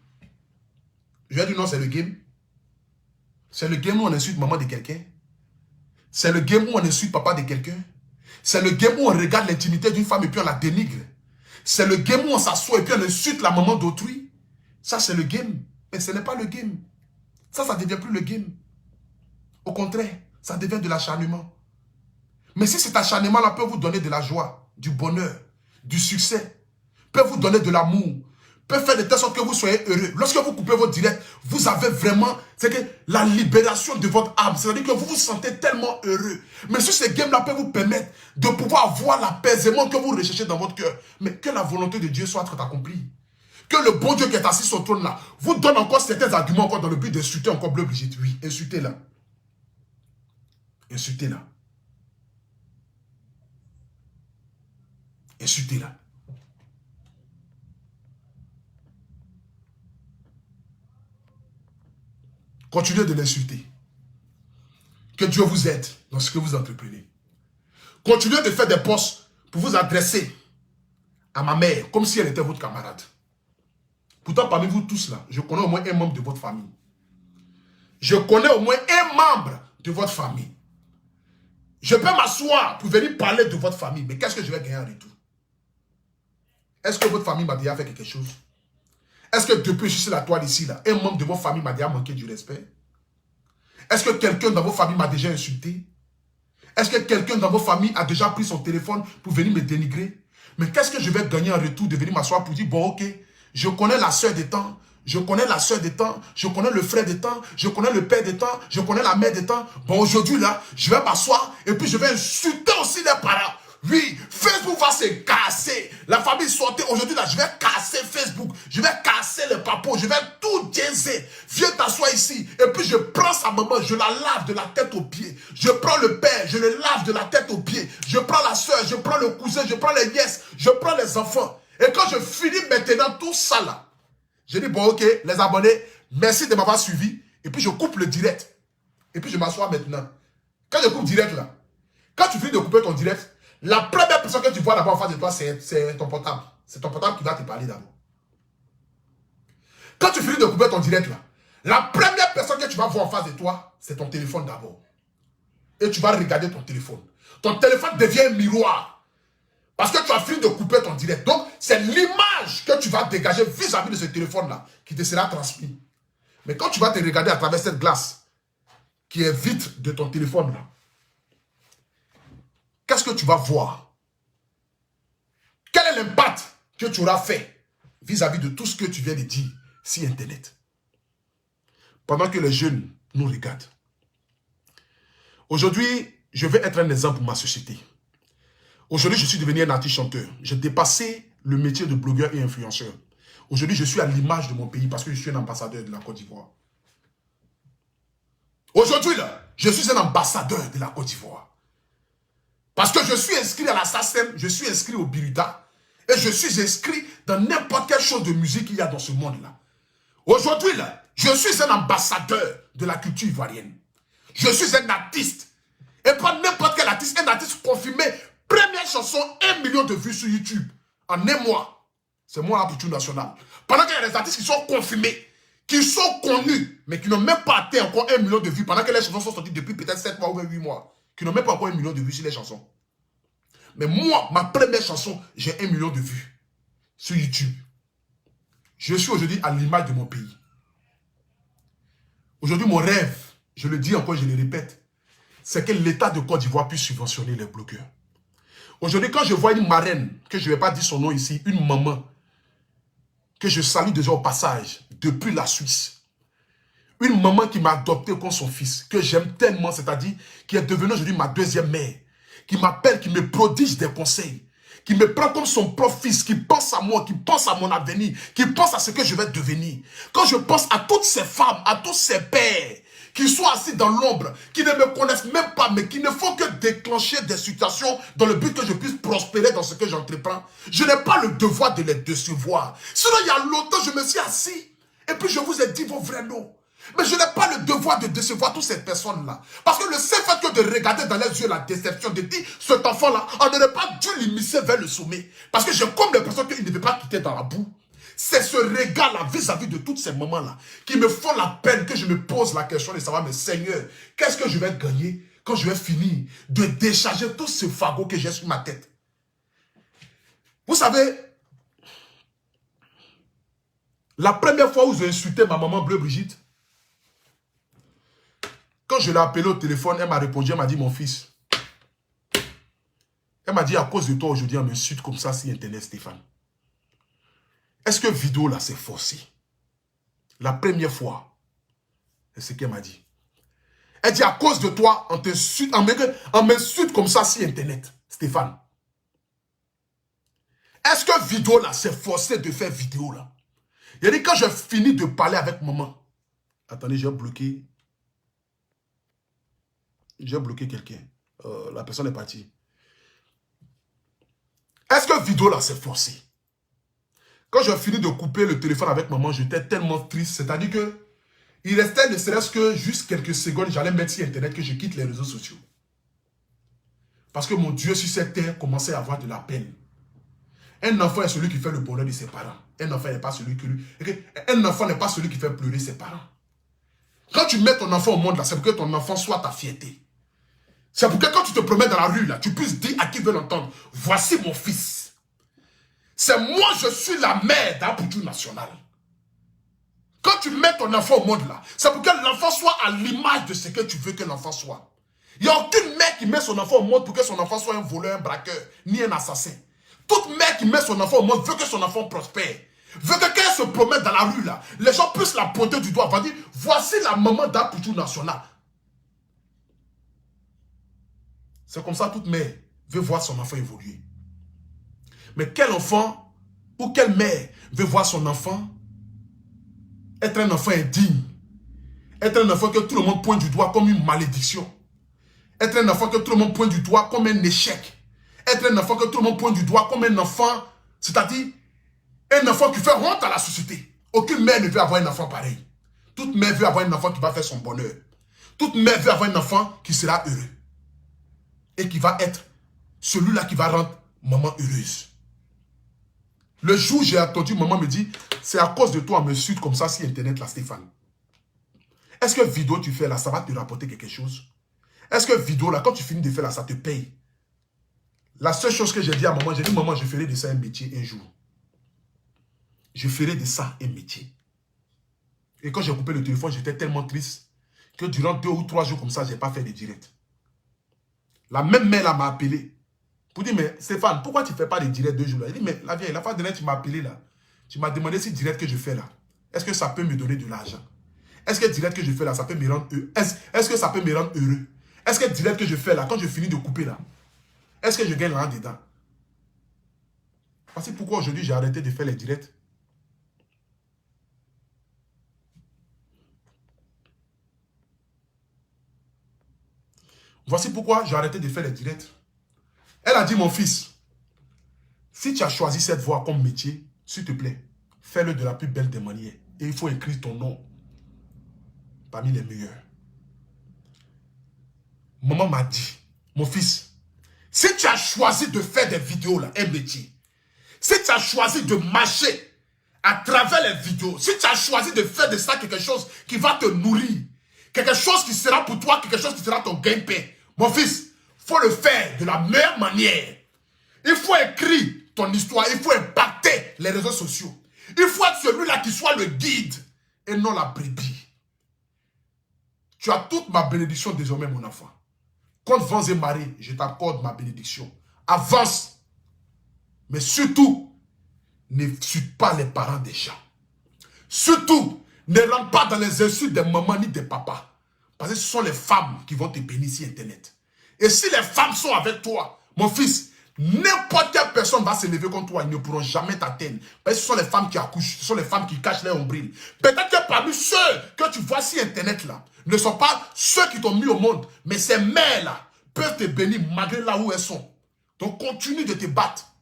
Je vais dire non, c'est le game. C'est le game où on insulte maman de quelqu'un. C'est le game où on insulte papa de quelqu'un. C'est le game où on regarde l'intimité d'une femme et puis on la dénigre. C'est le game où on s'assoit et puis on insulte la maman d'autrui. Ça, c'est le game. Mais ce n'est pas le game. Ça ne devient plus le game. Au contraire, ça devient de l'acharnement. Mais si cet acharnement-là peut vous donner de la joie, du bonheur, du succès, peut vous donner de l'amour, peut faire de telle sorte que vous soyez heureux. Lorsque vous coupez votre direct, vous avez vraiment, c'est que la libération de votre âme. C'est-à-dire que vous vous sentez tellement heureux. Mais si ce game-là peut vous permettre de pouvoir avoir l'apaisement que vous recherchez dans votre cœur, mais que la volonté de Dieu soit accomplie. Que le bon Dieu qui est assis sur le trône là, vous donne encore certains arguments encore dans le but d'insulter encore Bleu Brigitte. Oui, insultez-la. Insultez-la. Insultez-la. Continuez de l'insulter. Que Dieu vous aide dans ce que vous entreprenez. Continuez de faire des posts pour vous adresser à ma mère comme si elle était votre camarade. Pourtant, parmi vous tous là, je connais au moins un membre de votre famille. Je connais au moins un membre de votre famille. Je peux m'asseoir pour venir parler de votre famille, mais qu'est-ce que je vais gagner en retour? Est-ce que votre famille m'a déjà fait quelque chose? Est-ce que depuis que je suis sur la toile ici, là, un membre de votre famille m'a déjà manqué du respect? Est-ce que quelqu'un dans votre famille m'a déjà insulté? Est-ce que quelqu'un dans votre famille a déjà pris son téléphone pour venir me dénigrer? Mais qu'est-ce que je vais gagner en retour de venir m'asseoir pour dire, bon ok, je connais la soeur des temps, je connais la soeur des temps, je connais le frère des temps, je connais le père des temps, je connais la mère des temps. Bon aujourd'hui là, je vais m'asseoir et puis je vais insulter aussi les parents. Oui, Facebook va se casser. La famille sortait aujourd'hui là, je vais casser Facebook. Je vais casser les papos. Je vais tout diaiser. viens t'asseoir ici. Et puis je prends sa maman, je la lave de la tête aux pieds. Je prends le père, je le lave de la tête aux pieds. Je prends la soeur, je prends le cousin, je prends les nièces, je prends les enfants. Et quand je finis maintenant tout ça là, je dis bon ok, les abonnés, merci de m'avoir suivi. Et puis je coupe le direct. Et puis je m'assois maintenant. Quand je coupe direct là, quand tu finis de couper ton direct, la première personne que tu vois d'abord en face de toi, c'est ton portable. C'est ton portable qui va te parler d'abord. Quand tu finis de couper ton direct là, la première personne que tu vas voir en face de toi, c'est ton téléphone d'abord. Et tu vas regarder ton téléphone. Ton téléphone devient un miroir. Parce que tu as fini de couper ton direct. Donc, c'est l'image que tu vas dégager vis-à-vis de ce téléphone-là qui te sera transmis. Mais quand tu vas te regarder à travers cette glace qui est vide de ton téléphone-là, qu'est-ce que tu vas voir? Quel est l'impact que tu auras fait vis-à-vis de tout ce que tu viens de dire sur Internet? Pendant que les jeunes nous regardent. Aujourd'hui, je vais être un exemple pour ma société. Aujourd'hui, je suis devenu un artiste-chanteur. J'ai dépassé le métier de blogueur et influenceur. Aujourd'hui, je suis à l'image de mon pays parce que je suis un ambassadeur de la Côte d'Ivoire. Aujourd'hui, là, je suis un ambassadeur de la Côte d'Ivoire. Parce que je suis inscrit à la SACEM, je suis inscrit au Biruta, et je suis inscrit dans n'importe quelle chose de musique qu'il y a dans ce monde-là. Aujourd'hui, là, je suis un ambassadeur de la culture ivoirienne. Je suis un artiste. Et pas n'importe quel artiste, un artiste confirmé. Première chanson, 1 million de vues sur YouTube. En un mois. C'est moi, Apouchou National. Pendant qu'il y a des artistes qui sont confirmés, qui sont connus, mais qui n'ont même pas atteint encore 1 million de vues, pendant que les chansons sont sorties depuis peut-être 7 mois ou 8 mois, qui n'ont même pas encore 1 million de vues sur les chansons. Mais moi, ma première chanson, j'ai 1 million de vues sur YouTube. Je suis aujourd'hui à l'image de mon pays. Aujourd'hui, mon rêve, je le dis encore, je le répète, c'est que l'État de Côte d'Ivoire puisse subventionner les blogueurs. Aujourd'hui, quand je vois une marraine, que je ne vais pas dire son nom ici, une maman, que je salue déjà au passage, depuis la Suisse, une maman qui m'a adopté comme son fils, que j'aime tellement, c'est-à-dire qui est devenue aujourd'hui ma deuxième mère, qui m'appelle, qui me prodige des conseils, qui me prend comme son propre fils, qui pense à moi, qui pense à mon avenir, qui pense à ce que je vais devenir. Quand je pense à toutes ces femmes, à tous ces pères, qui sont assis dans l'ombre, qui ne me connaissent même pas, mais qui ne font que déclencher des situations dans le but que je puisse prospérer dans ce que j'entreprends, je n'ai pas le devoir de les décevoir. Sinon, il y a longtemps, je me suis assis, et puis je vous ai dit vos vrais noms. Mais je n'ai pas le devoir de décevoir toutes ces personnes-là. Parce que le seul fait que de regarder dans les yeux la déception, de dire, cet enfant-là, on n'aurait pas dû l'immiscer vers le sommet. Parce que j'ai comme l'impression qu'il ne veut pas quitter dans la boue. C'est ce regard-là vis-à-vis de toutes ces moments-là qui me font la peine, que je me pose la question de savoir, mais Seigneur, qu'est-ce que je vais gagner quand je vais finir de décharger tout ce fagot que j'ai sur ma tête? Vous savez, la première fois où j'ai insulté ma maman Bleu Brigitte, quand je l'ai appelée au téléphone, elle m'a répondu, elle m'a dit, mon fils, elle m'a dit, à cause de toi aujourd'hui, on m'insulte comme ça sur Internet, Stéphane. Est-ce que vidéo là c'est forcé? La première fois, c'est ce qu'elle m'a dit. Elle dit, à cause de toi, on m'insulte comme ça sur Internet, Stéphane. Est-ce que vidéo là c'est forcé de faire vidéo là? Il a dit, quand j'ai fini de parler avec maman, attendez, j'ai bloqué quelqu'un. La personne est partie. Est-ce que vidéo là c'est forcé? Quand j'ai fini de couper le téléphone avec maman, j'étais tellement triste. C'est-à-dire que il restait ne serait-ce que juste quelques secondes, j'allais mettre sur Internet que je quitte les réseaux sociaux. Parce que mon Dieu, sur cette terre, commençait à avoir de la peine. Un enfant est celui qui fait le bonheur de ses parents. Un enfant n'est pas celui qui fait pleurer ses parents. Quand tu mets ton enfant au monde, là, c'est pour que ton enfant soit ta fierté. C'est pour que quand tu te promènes dans la rue, là, tu puisses dire à qui veut l'entendre, voici mon fils. C'est moi, je suis la mère d'Apouchou National. Quand tu mets ton enfant au monde là, c'est pour que l'enfant soit à l'image de ce que tu veux que l'enfant soit. Il n'y a aucune mère qui met son enfant au monde pour que son enfant soit un voleur, un braqueur, ni un assassin. Toute mère qui met son enfant au monde veut que son enfant prospère. Veut que quand elle se promène dans la rue là, les gens puissent la pointer du doigt, va dire, voici la maman d'Apouchou National. C'est comme ça toute mère veut voir son enfant évoluer. Mais quel enfant ou quelle mère veut voir son enfant être un enfant indigne, Être un enfant que tout le monde pointe du doigt comme une malédiction. Être un enfant que tout le monde pointe du doigt comme un échec. Être un enfant que tout le monde pointe du doigt comme un enfant, c'est-à-dire un enfant qui fait honte à la société. Aucune mère ne veut avoir un enfant pareil. Toute mère veut avoir un enfant qui va faire son bonheur. Toute mère veut avoir un enfant qui sera heureux. Et qui va être celui-là qui va rendre maman heureuse. Le jour où j'ai entendu maman me dire, c'est à cause de toi, on me suit comme ça sur Internet là, Stéphane. Est-ce que vidéo tu fais là, ça va te rapporter quelque chose? Est-ce que vidéo là, quand tu finis de faire là, ça te paye? La seule chose que j'ai dit à maman, j'ai dit, maman, je ferai de ça un métier un jour. Je ferai de ça un métier. Et quand j'ai coupé le téléphone, j'étais tellement triste que durant 2 ou 3 jours comme ça, je n'ai pas fait de direct. La même mère là m'a appelé pour dire, mais Stéphane, pourquoi tu ne fais pas de direct 2 jours là? Il dit, mais la vieille, la fois dernière, tu m'as appelé là. Tu m'as demandé si direct que je fais là, est-ce que ça peut me donner de l'argent? Est-ce que direct que je fais là, ça peut me rendre heureux? Est-ce que ça peut me rendre heureux? Est-ce que direct que je fais là, quand je finis de couper là, est-ce que je gagne là dedans? Voici pourquoi aujourd'hui j'ai arrêté de faire les directs. Voici pourquoi j'ai arrêté de faire les directs. Elle a dit, mon fils, si tu as choisi cette voie comme métier, s'il te plaît, fais-le de la plus belle des manières. Et il faut écrire ton nom parmi les meilleurs. Maman m'a dit, mon fils, si tu as choisi de faire des vidéos là, un métier, si tu as choisi de marcher à travers les vidéos, si tu as choisi de faire de ça quelque chose qui va te nourrir, quelque chose qui sera pour toi, quelque chose qui sera ton gagne-pain, mon fils, il faut le faire de la meilleure manière. Il faut écrire ton histoire, il faut impacter les réseaux sociaux. Il faut être celui-là qui soit le guide et non la brebis. Tu as toute ma bénédiction désormais, mon enfant. Contre vents et marées, je t'accorde ma bénédiction. Avance. Mais surtout, ne suite pas les parents des gens. Surtout, ne rentre pas dans les insultes des mamans ni des papas. Parce que ce sont les femmes qui vont te bénir sur Internet. Et si les femmes sont avec toi, mon fils, n'importe quelle personne va se lever contre toi, ils ne pourront jamais t'atteindre. Parce que ce sont les femmes qui accouchent, ce sont les femmes qui cachent les ombrils. Peut-être que parmi ceux que tu vois sur Internet là, ne sont pas ceux qui t'ont mis au monde, mais ces mères-là peuvent te bénir malgré là où elles sont. Donc continue de te battre,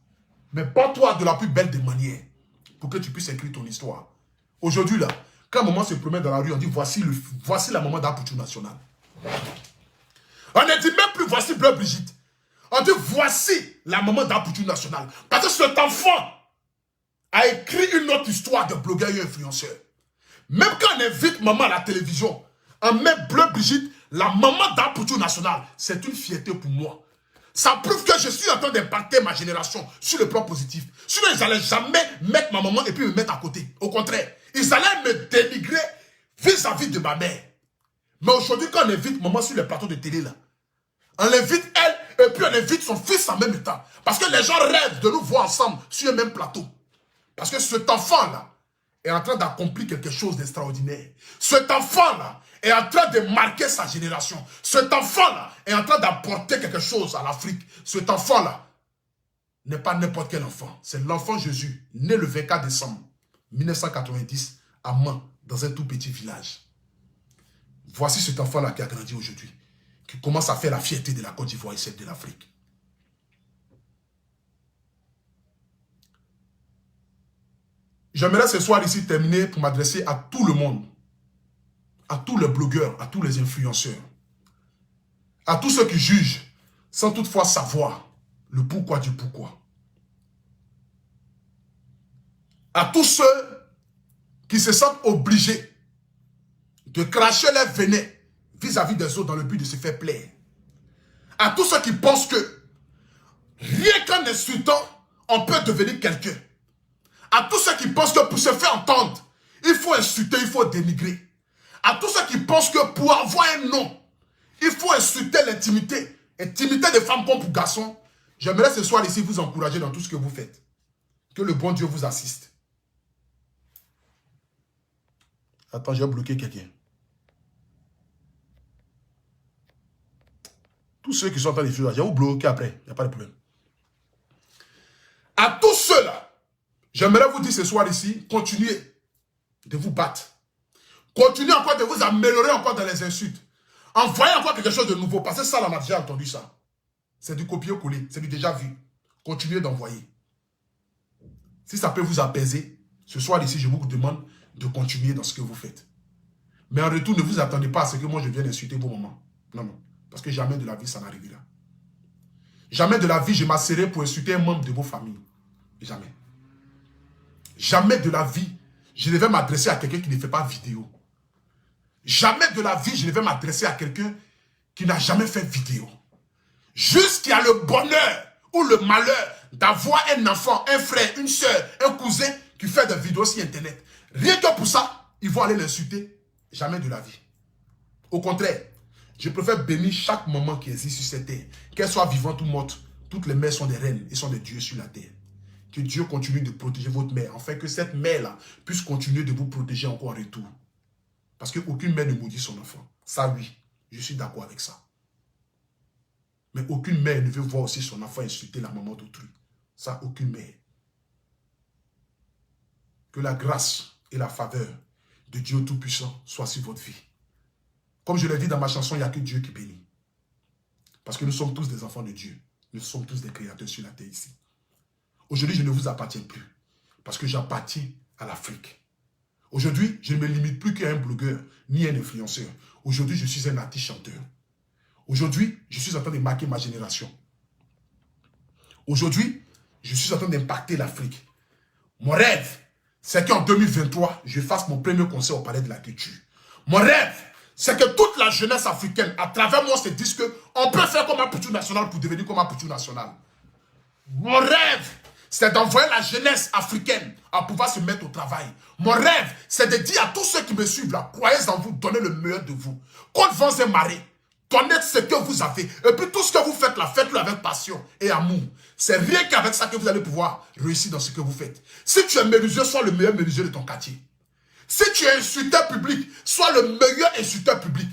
mais bats-toi de la plus belle des manières pour que tu puisses écrire ton histoire. Aujourd'hui là, quand maman se promène dans la rue, on dit voici la maman d'Apoutou National. On ne dit même plus voici Bleu Brigitte. On dit voici la maman d'Apoutou National. Parce que cet enfant a écrit une autre histoire de blogueur et influenceur. Même quand on invite maman à la télévision, on met Bleu Brigitte, la maman d'Apoutou National. C'est une fierté pour moi. Ça prouve que je suis en train d'impacter ma génération sur le plan positif. Sinon, ils n'allaient jamais mettre ma maman et puis me mettre à côté. Au contraire, ils allaient me dénigrer vis-à-vis de ma mère. Mais aujourd'hui, quand on invite maman sur les plateaux de télé, là, on l'invite elle et puis on invite son fils en même temps. Parce que les gens rêvent de nous voir ensemble sur le même plateau. Parce que cet enfant-là est en train d'accomplir quelque chose d'extraordinaire. Cet enfant-là est en train de marquer sa génération. Cet enfant-là est en train d'apporter quelque chose à l'Afrique. Cet enfant-là n'est pas n'importe quel enfant. C'est l'enfant Jésus, né le 24 décembre 1990 à Mans, dans un tout petit village. Voici cet enfant-là qui a grandi aujourd'hui, qui commence à faire la fierté de la Côte d'Ivoire et celle de l'Afrique. J'aimerais ce soir ici terminer pour m'adresser à tout le monde, à tous les blogueurs, à tous les influenceurs, à tous ceux qui jugent sans toutefois savoir le pourquoi du pourquoi. À tous ceux qui se sentent obligés de cracher leur venin vis-à-vis des autres dans le but de se faire plaire. À tous ceux qui pensent que rien qu'en insultant, on peut devenir quelqu'un. À tous ceux qui pensent que pour se faire entendre, il faut insulter, il faut dénigrer. À tous ceux qui pensent que pour avoir un nom, il faut insulter l'intimité. Intimité des femmes comme pour garçons. J'aimerais ce soir ici vous encourager dans tout ce que vous faites. Que le bon Dieu vous assiste. Attends, j'ai bloqué quelqu'un. Tous ceux qui sont en train de faire, j'ai vous bloqué après. Il n'y a pas de problème. À tous ceux-là, j'aimerais vous dire ce soir ici, continuez de vous battre Continuez encore de vous améliorer encore dans les insultes. Envoyez encore quelque chose de nouveau. Parce que ça, là, on a déjà entendu ça. C'est du copier-coller. C'est du déjà vu. Continuez d'envoyer. Si ça peut vous apaiser, ce soir ici, je vous demande de continuer dans ce que vous faites. Mais en retour, ne vous attendez pas à ce que moi je vienne insulter vos mamans. Non, non. Parce que jamais de la vie, ça n'arrivera. Jamais de la vie, je m'asserai pour insulter un membre de vos familles. Jamais. Jamais de la vie, je ne vais m'adresser à quelqu'un qui ne fait pas vidéo. Jamais de la vie, je ne vais m'adresser à quelqu'un qui n'a jamais fait vidéo. Juste qu'il y a le bonheur ou le malheur d'avoir un enfant, un frère, une soeur, un cousin qui fait des vidéos sur Internet. Rien que pour ça, ils vont aller l'insulter. Jamais de la vie. Au contraire, je préfère bénir chaque maman qui existe sur cette terre. Qu'elle soit vivante ou morte, toutes les mères sont des reines et sont des dieux sur la terre. Que Dieu continue de protéger votre mère, afin que cette mère-là puisse continuer de vous protéger encore en retour. Parce qu'aucune mère ne maudit son enfant. Ça, oui, je suis d'accord avec ça. Mais aucune mère ne veut voir aussi son enfant insulter la maman d'autrui. Ça, aucune mère. Que la grâce et la faveur de Dieu Tout-Puissant soient sur votre vie. Comme je l'ai dit dans ma chanson, il n'y a que Dieu qui bénit. Parce que nous sommes tous des enfants de Dieu. Nous sommes tous des créateurs sur la terre ici. Aujourd'hui, je ne vous appartiens plus. Parce que j'appartiens à l'Afrique. Aujourd'hui, je ne me limite plus qu'à un blogueur, ni un influenceur. Aujourd'hui, je suis un artiste chanteur. Aujourd'hui, je suis en train de marquer ma génération. Aujourd'hui, je suis en train d'impacter l'Afrique. Mon rêve, c'est qu'en 2023, je fasse mon premier concert au Palais de la Culture. Mon rêve, c'est que toute la jeunesse africaine, à travers moi, se dise qu'on peut faire comme un Apoutou national pour devenir comme un Apoutou national. Mon rêve, c'est d'envoyer la jeunesse africaine à pouvoir se mettre au travail. Mon rêve, c'est de dire à tous ceux qui me suivent là, croyez en vous, donnez le meilleur de vous. Quand vents et marées, donnez ce que vous avez. Et puis tout ce que vous faites là, faites-le avec passion et amour. C'est rien qu'avec ça que vous allez pouvoir réussir dans ce que vous faites. Si tu es menuisier, sois le meilleur menuisier de ton quartier. Si tu es insulteur public, sois le meilleur insulteur public.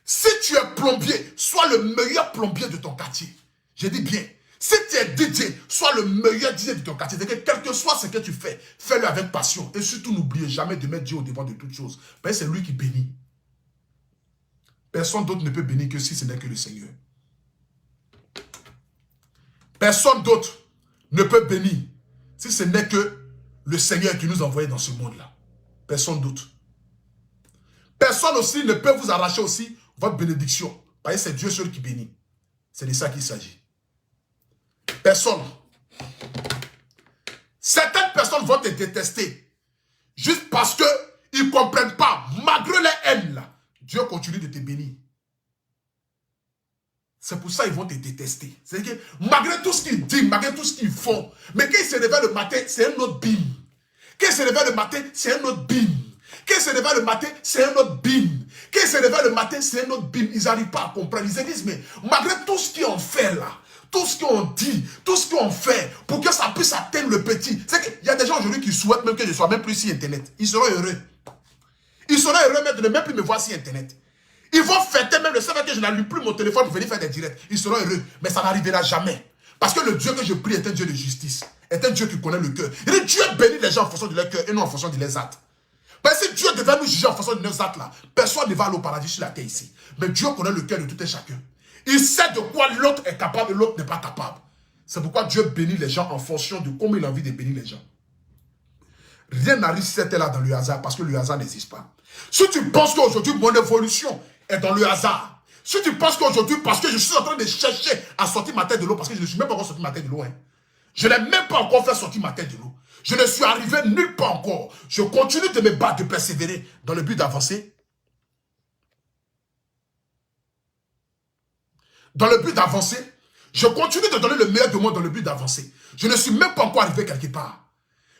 Si tu es plombier, sois le meilleur plombier de ton quartier. Je dis bien. Si tu es DJ, sois le meilleur DJ de ton quartier. C'est que quel que soit ce que tu fais, fais-le avec passion. Et surtout, n'oubliez jamais de mettre Dieu au devant de toutes choses. Parce que c'est lui qui bénit. Personne d'autre ne peut bénir que si ce n'est que le Seigneur. Personne d'autre ne peut bénir si ce n'est que le Seigneur qui nous a envoyés dans ce monde-là. Personne d'autre. Personne aussi ne peut vous arracher aussi votre bénédiction. Parce que c'est Dieu seul qui bénit. C'est de ça qu'il s'agit. Personne. Certaines personnes vont te détester juste parce qu'ils ne comprennent pas, malgré les haines là, Dieu continue de te bénir. C'est pour ça qu'ils vont te détester. C'est-à-dire que malgré tout ce qu'ils disent, malgré tout ce qu'ils font, mais quand ils se réveillent le matin, c'est un autre bim. Quand ils se réveillent le matin, c'est un autre bim. Quand ils se réveillent le matin, c'est un autre bim. Quand ils se réveillent le matin, c'est un autre bim. Ils n'arrivent pas à comprendre. Ils se disent, mais malgré tout ce qu'ils ont fait là, tout ce qu'on dit, tout ce qu'on fait, pour que ça puisse atteindre le petit. C'est qu'il y a des gens aujourd'hui qui souhaitent même que je sois même plus sur Internet. Ils seront heureux. Ils seront heureux même de ne même plus me voir sur Internet. Ils vont fêter même le fait que je n'allume plus mon téléphone pour venir faire des directs. Ils seront heureux. Mais ça n'arrivera jamais. Parce que le Dieu que je prie est un Dieu de justice. Est un Dieu qui connaît le cœur. Et Dieu bénit les gens en fonction de leur cœur et non en fonction de leurs actes. Parce que si Dieu devait nous juger en fonction de nos actes là, personne ne va aller au paradis sur la terre ici. Mais Dieu connaît le cœur de tout un chacun. Il sait de quoi l'autre est capable et l'autre n'est pas capable. C'est pourquoi Dieu bénit les gens en fonction de comment il a envie de bénir les gens. Rien n'arrive sur cette terre-là dans le hasard parce que le hasard n'existe pas. Si tu penses qu'aujourd'hui mon évolution est dans le hasard, si tu penses qu'aujourd'hui, parce que je suis en train de chercher à sortir ma tête de l'eau, parce que je ne suis même pas encore sorti ma tête de l'eau, hein. Je n'ai même pas encore fait sortir ma tête de l'eau. Je ne suis arrivé nulle part encore. Je continue de me battre, de persévérer dans le but d'avancer. Dans le but d'avancer, je continue de donner le meilleur de moi dans le but d'avancer. Je ne suis même pas encore arrivé quelque part.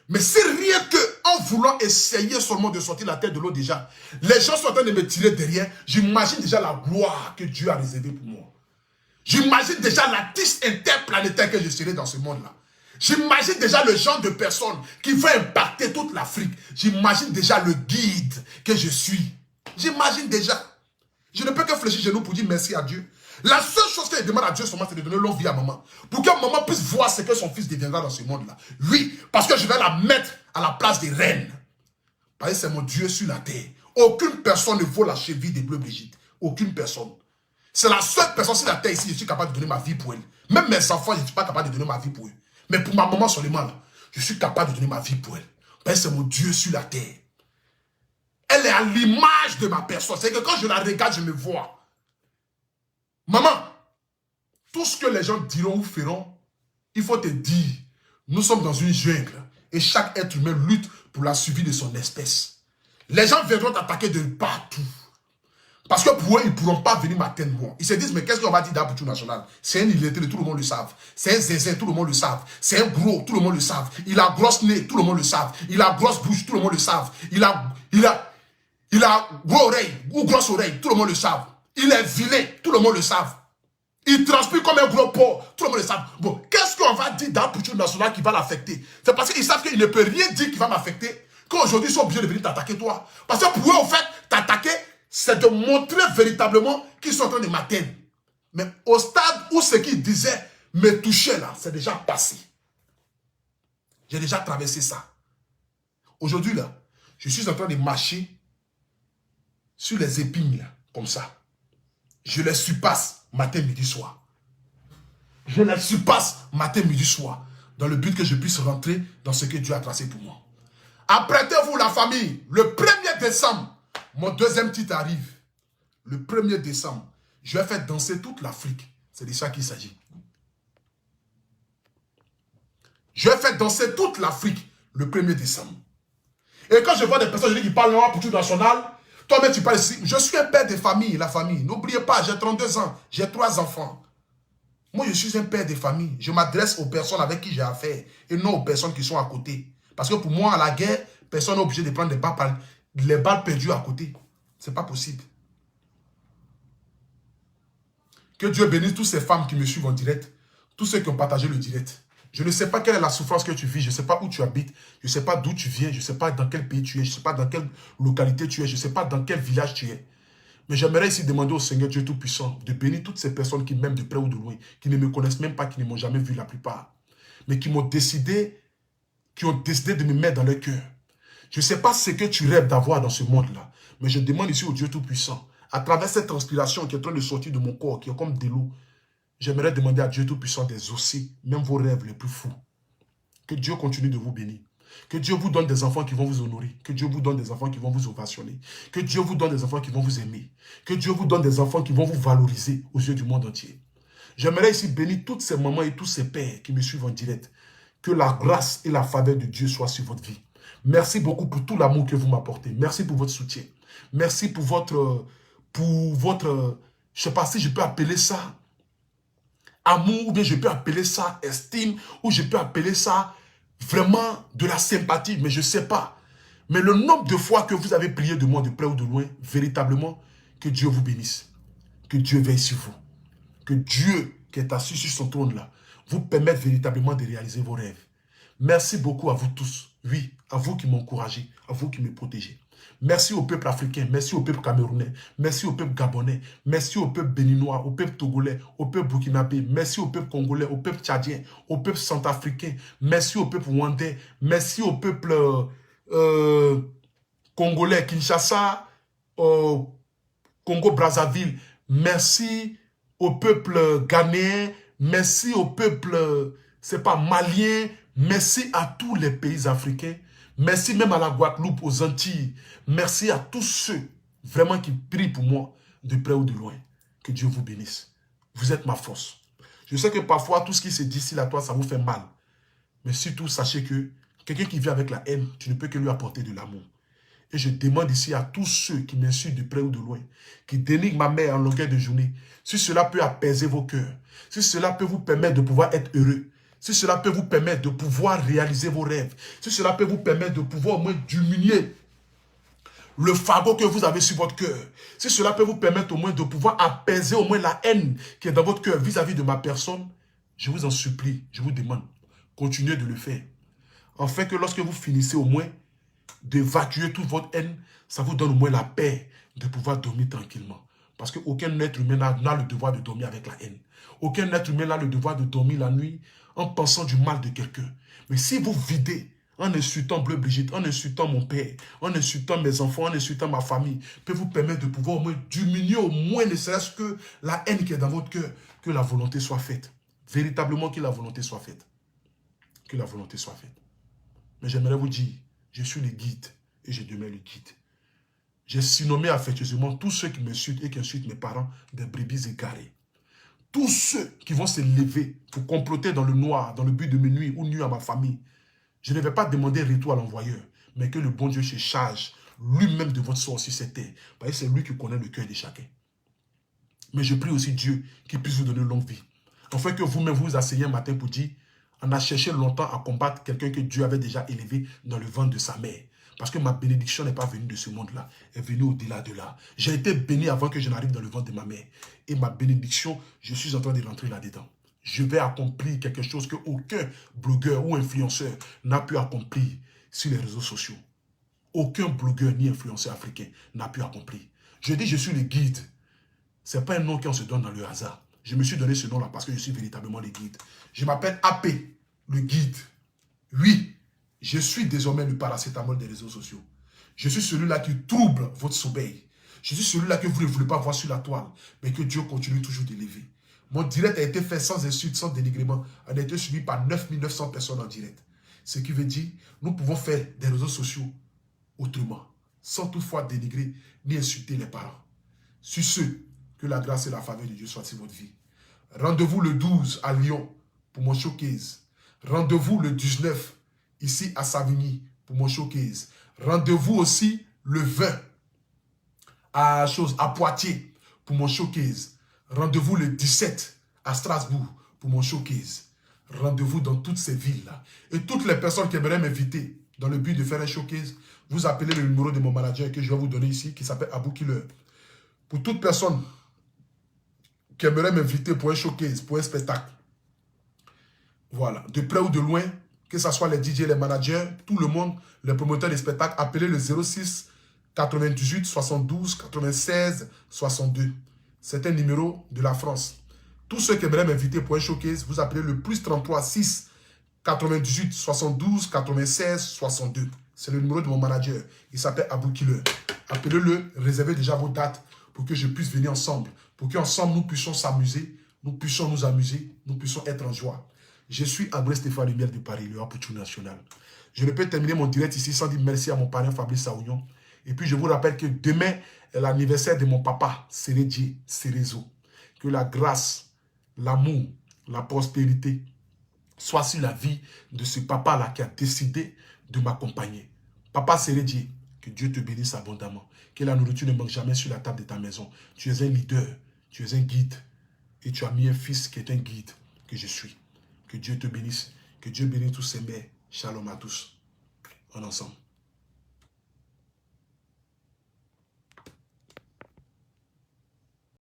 Mais c'est rien que en voulant essayer seulement de sortir la tête de l'eau déjà, les gens sont en train de me tirer derrière. J'imagine déjà la gloire que Dieu a réservée pour moi. J'imagine déjà l'artiste interplanétaire que je serai dans ce monde-là. J'imagine déjà le genre de personne qui va impacter toute l'Afrique. J'imagine déjà le guide que je suis. J'imagine déjà. Je ne peux que fléchir genoux pour dire merci à Dieu. La seule chose que je demande à Dieu seulement, c'est de donner longue vie à maman. Pour que maman puisse voir ce que son fils deviendra dans ce monde-là. Oui, parce que je vais la mettre à la place des reines. Parce que c'est mon Dieu sur la terre. Aucune personne ne vaut la cheville des Bleus Brigitte. Aucune personne. C'est la seule personne sur la terre ici, je suis capable de donner ma vie pour elle. Même mes enfants, je ne suis pas capable de donner ma vie pour eux. Mais pour ma maman seulement, là, je suis capable de donner ma vie pour elle. Parce que c'est mon Dieu sur la terre. Elle est à l'image de ma personne. C'est que quand je la regarde, je me vois. Maman, tout ce que les gens diront ou feront, il faut te dire, nous sommes dans une jungle et chaque être humain lutte pour la survie de son espèce. Les gens viendront t'attaquer de partout. Parce que pour eux, ils ne pourront pas venir m'atteindre moi. Ils se disent, mais qu'est-ce qu'on va dire d'Apoutou National? C'est un illettré, tout le monde le savent. C'est un zézé, tout le monde le savent. C'est un gros, tout le monde le savent. Il a grosse nez, tout le monde le savent. Il a grosse bouche, tout le monde le savent. Il a gros oreille ou grosse oreille, tout le monde le savent. Il est vilain, tout le monde le savent. Il transpire comme un gros porc, tout le monde le savent. Bon, qu'est-ce qu'on va dire d'Apoutou National qui va l'affecter? C'est parce qu'ils savent qu'il ne peut rien dire qui va m'affecter. Qu'aujourd'hui, ils sont obligés de venir t'attaquer toi. Parce que pour eux, en fait, t'attaquer, c'est de montrer véritablement qu'ils sont en train de m'atteindre. Mais au stade où ce qu'ils disaient me touchait là, c'est déjà passé. J'ai déjà traversé ça. Aujourd'hui là, je suis en train de marcher sur les épines là, comme ça. Je les surpasse matin, midi, soir. Je les surpasse matin, midi, soir. Dans le but que je puisse rentrer dans ce que Dieu a tracé pour moi. Apprêtez-vous la famille. Le 1er décembre, mon deuxième titre arrive. Le 1er décembre, je vais faire danser toute l'Afrique. C'est de ça qu'il s'agit. Je vais faire danser toute l'Afrique le 1er décembre. Et quand je vois des personnes qui parlent pour tout national, toi-même tu parles ici. Je suis un père de famille, la famille. N'oubliez pas, j'ai 32 ans, j'ai 3 enfants. Moi, je suis un père de famille. Je m'adresse aux personnes avec qui j'ai affaire et non aux personnes qui sont à côté. Parce que pour moi, à la guerre, personne n'est obligé de prendre les balles perdues à côté. Ce n'est pas possible. Que Dieu bénisse toutes ces femmes qui me suivent en direct, tous ceux qui ont partagé le direct. Je ne sais pas quelle est la souffrance que tu vis, je ne sais pas où tu habites, je ne sais pas d'où tu viens, je ne sais pas dans quel pays tu es, je ne sais pas dans quelle localité tu es, je ne sais pas dans quel village tu es. Mais j'aimerais ici demander au Seigneur Dieu Tout-Puissant de bénir toutes ces personnes qui m'aiment de près ou de loin, qui ne me connaissent même pas, qui ne m'ont jamais vu la plupart, mais qui ont décidé de me mettre dans leur cœur. Je ne sais pas ce que tu rêves d'avoir dans ce monde-là, mais je demande ici au Dieu Tout-Puissant, à travers cette transpiration qui est en train de sortir de mon corps, qui est comme de l'eau, j'aimerais demander à Dieu Tout-Puissant d'exaucer même vos rêves les plus fous. Que Dieu continue de vous bénir. Que Dieu vous donne des enfants qui vont vous honorer. Que Dieu vous donne des enfants qui vont vous ovationner. Que Dieu vous donne des enfants qui vont vous aimer. Que Dieu vous donne des enfants qui vont vous valoriser aux yeux du monde entier. J'aimerais ici bénir toutes ces mamans et tous ces pères qui me suivent en direct. Que la grâce et la faveur de Dieu soient sur votre vie. Merci beaucoup pour tout l'amour que vous m'apportez. Merci pour votre soutien. Merci pour votre, je ne sais pas si je peux appeler ça amour, ou bien je peux appeler ça estime, ou je peux appeler ça vraiment de la sympathie, mais je ne sais pas. Mais le nombre de fois que vous avez prié de moi de près ou de loin, véritablement, que Dieu vous bénisse. Que Dieu veille sur vous. Que Dieu, qui est assis sur son trône là, vous permette véritablement de réaliser vos rêves. Merci beaucoup à vous tous. Oui, à vous qui m'encouragez, à vous qui me protégez. Merci au peuple africain, merci au peuple camerounais, merci au peuple gabonais, merci au peuple béninois, au peuple togolais, au peuple burkinabé, merci au peuple congolais, au peuple tchadien, au peuple centrafricain, merci au peuple rwandais, merci au peuple congolais, Kinshasa, Congo-Brazzaville, merci au peuple ghanéen, merci au peuple, c'est pas malien, merci à tous les pays africains. Merci même à la Guadeloupe, aux Antilles. Merci à tous ceux vraiment qui prient pour moi de près ou de loin. Que Dieu vous bénisse. Vous êtes ma force. Je sais que parfois, tout ce qui se dit ici à toi, ça vous fait mal. Mais surtout, sachez que quelqu'un qui vit avec la haine, tu ne peux que lui apporter de l'amour. Et je demande ici à tous ceux qui m'insultent de près ou de loin, qui dénigrent ma mère en longueur de journée, si cela peut apaiser vos cœurs, si cela peut vous permettre de pouvoir être heureux, si cela peut vous permettre de pouvoir réaliser vos rêves, si cela peut vous permettre de pouvoir au moins diminuer le fardeau que vous avez sur votre cœur, si cela peut vous permettre au moins de pouvoir apaiser au moins la haine qui est dans votre cœur vis-à-vis de ma personne, je vous en supplie, je vous demande, continuez de le faire. Afin que lorsque vous finissez au moins d'évacuer toute votre haine, ça vous donne au moins la paix de pouvoir dormir tranquillement. Parce qu'aucun être humain n'a le devoir de dormir avec la haine. Aucun être humain n'a le devoir de dormir la nuit en pensant du mal de quelqu'un. Mais si vous videz en insultant Bleu Brigitte, en insultant mon père, en insultant mes enfants, en insultant ma famille, peut vous permettre de pouvoir au moins diminuer au moins ne serait-ce que la haine qui est dans votre cœur, que la volonté soit faite. Véritablement que la volonté soit faite. Que la volonté soit faite. Mais j'aimerais vous dire, je suis le guide et je demeure le guide. J'ai surnommé affectueusement tous ceux qui m'insultent et qui insultent mes parents des brebis égarées. Tous ceux qui vont se lever pour comploter dans le noir, dans le but de me nuire ou nuire à ma famille, je ne vais pas demander retour à l'envoyeur, mais que le bon Dieu se charge lui-même de votre sort sur cette terre. Parce que c'est lui qui connaît le cœur de chacun. Mais je prie aussi Dieu qui puisse vous donner une longue vie. Afin que vous-même vous asseyez un matin pour dire, on a cherché longtemps à combattre quelqu'un que Dieu avait déjà élevé dans le ventre de sa mère. Parce que ma bénédiction n'est pas venue de ce monde-là, elle est venue au-delà de là. J'ai été béni avant que je n'arrive dans le ventre de ma mère. Et ma bénédiction, je suis en train de rentrer là-dedans. Je vais accomplir quelque chose que aucun blogueur ou influenceur n'a pu accomplir sur les réseaux sociaux. Aucun blogueur ni influenceur africain n'a pu accomplir. Je dis je suis le guide. Ce n'est pas un nom qu'on se donne dans le hasard. Je me suis donné ce nom-là parce que je suis véritablement le guide. Je m'appelle AP, le guide. Oui, je suis désormais le paracétamol des réseaux sociaux. Je suis celui-là qui trouble votre sommeil. Je suis celui-là que vous ne voulez pas voir sur la toile, mais que Dieu continue toujours d'élever. Mon direct a été fait sans insulte, sans dénigrement. On a été suivi par 9900 personnes en direct. Ce qui veut dire, nous pouvons faire des réseaux sociaux autrement, sans toutefois dénigrer ni insulter les parents. Sur ce, que la grâce et la faveur de Dieu soient sur votre vie. Rendez-vous le 12 à Lyon pour mon showcase. Rendez-vous le 19 ici à Savigny pour mon showcase. Rendez-vous aussi le 20 à Poitiers pour mon showcase. Rendez-vous le 17 à Strasbourg pour mon showcase. Rendez-vous dans toutes ces villes-là. Et toutes les personnes qui aimeraient m'inviter dans le but de faire un showcase, vous appelez le numéro de mon manager que je vais vous donner ici, qui s'appelle Abou Killer. Pour toute personne qui aimerait m'inviter pour un showcase, pour un spectacle, voilà, de près ou de loin, que ce soit les DJ, les managers, tout le monde, les promoteurs des spectacles, appelez le 06 98 72 96 62. C'est un numéro de la France. Tous ceux qui aimeraient m'inviter pour un showcase, vous appelez le plus 33 6 98 72 96 62. C'est le numéro de mon manager. Il s'appelle Abou Killer. Appelez-le, réservez déjà vos dates pour que je puisse venir ensemble. Pour qu'ensemble nous puissions s'amuser, nous puissions nous amuser, nous puissions être en joie. Je suis André Stéphane Lumière de Paris, le Apouchou National. Je ne peux terminer mon direct ici sans dire merci à mon parrain Fabrice Saounion. Et puis je vous rappelle que demain est l'anniversaire de mon papa, Sérédié Sérézo. Que la grâce, l'amour, la prospérité soit sur la vie de ce papa-là qui a décidé de m'accompagner. Papa Sérédié, que Dieu te bénisse abondamment. Que la nourriture ne manque jamais sur la table de ta maison. Tu es un leader, tu es un guide. Et tu as mis un fils qui est un guide que je suis. Que Dieu te bénisse. Que Dieu bénisse tous ses mères. Shalom à tous. En ensemble.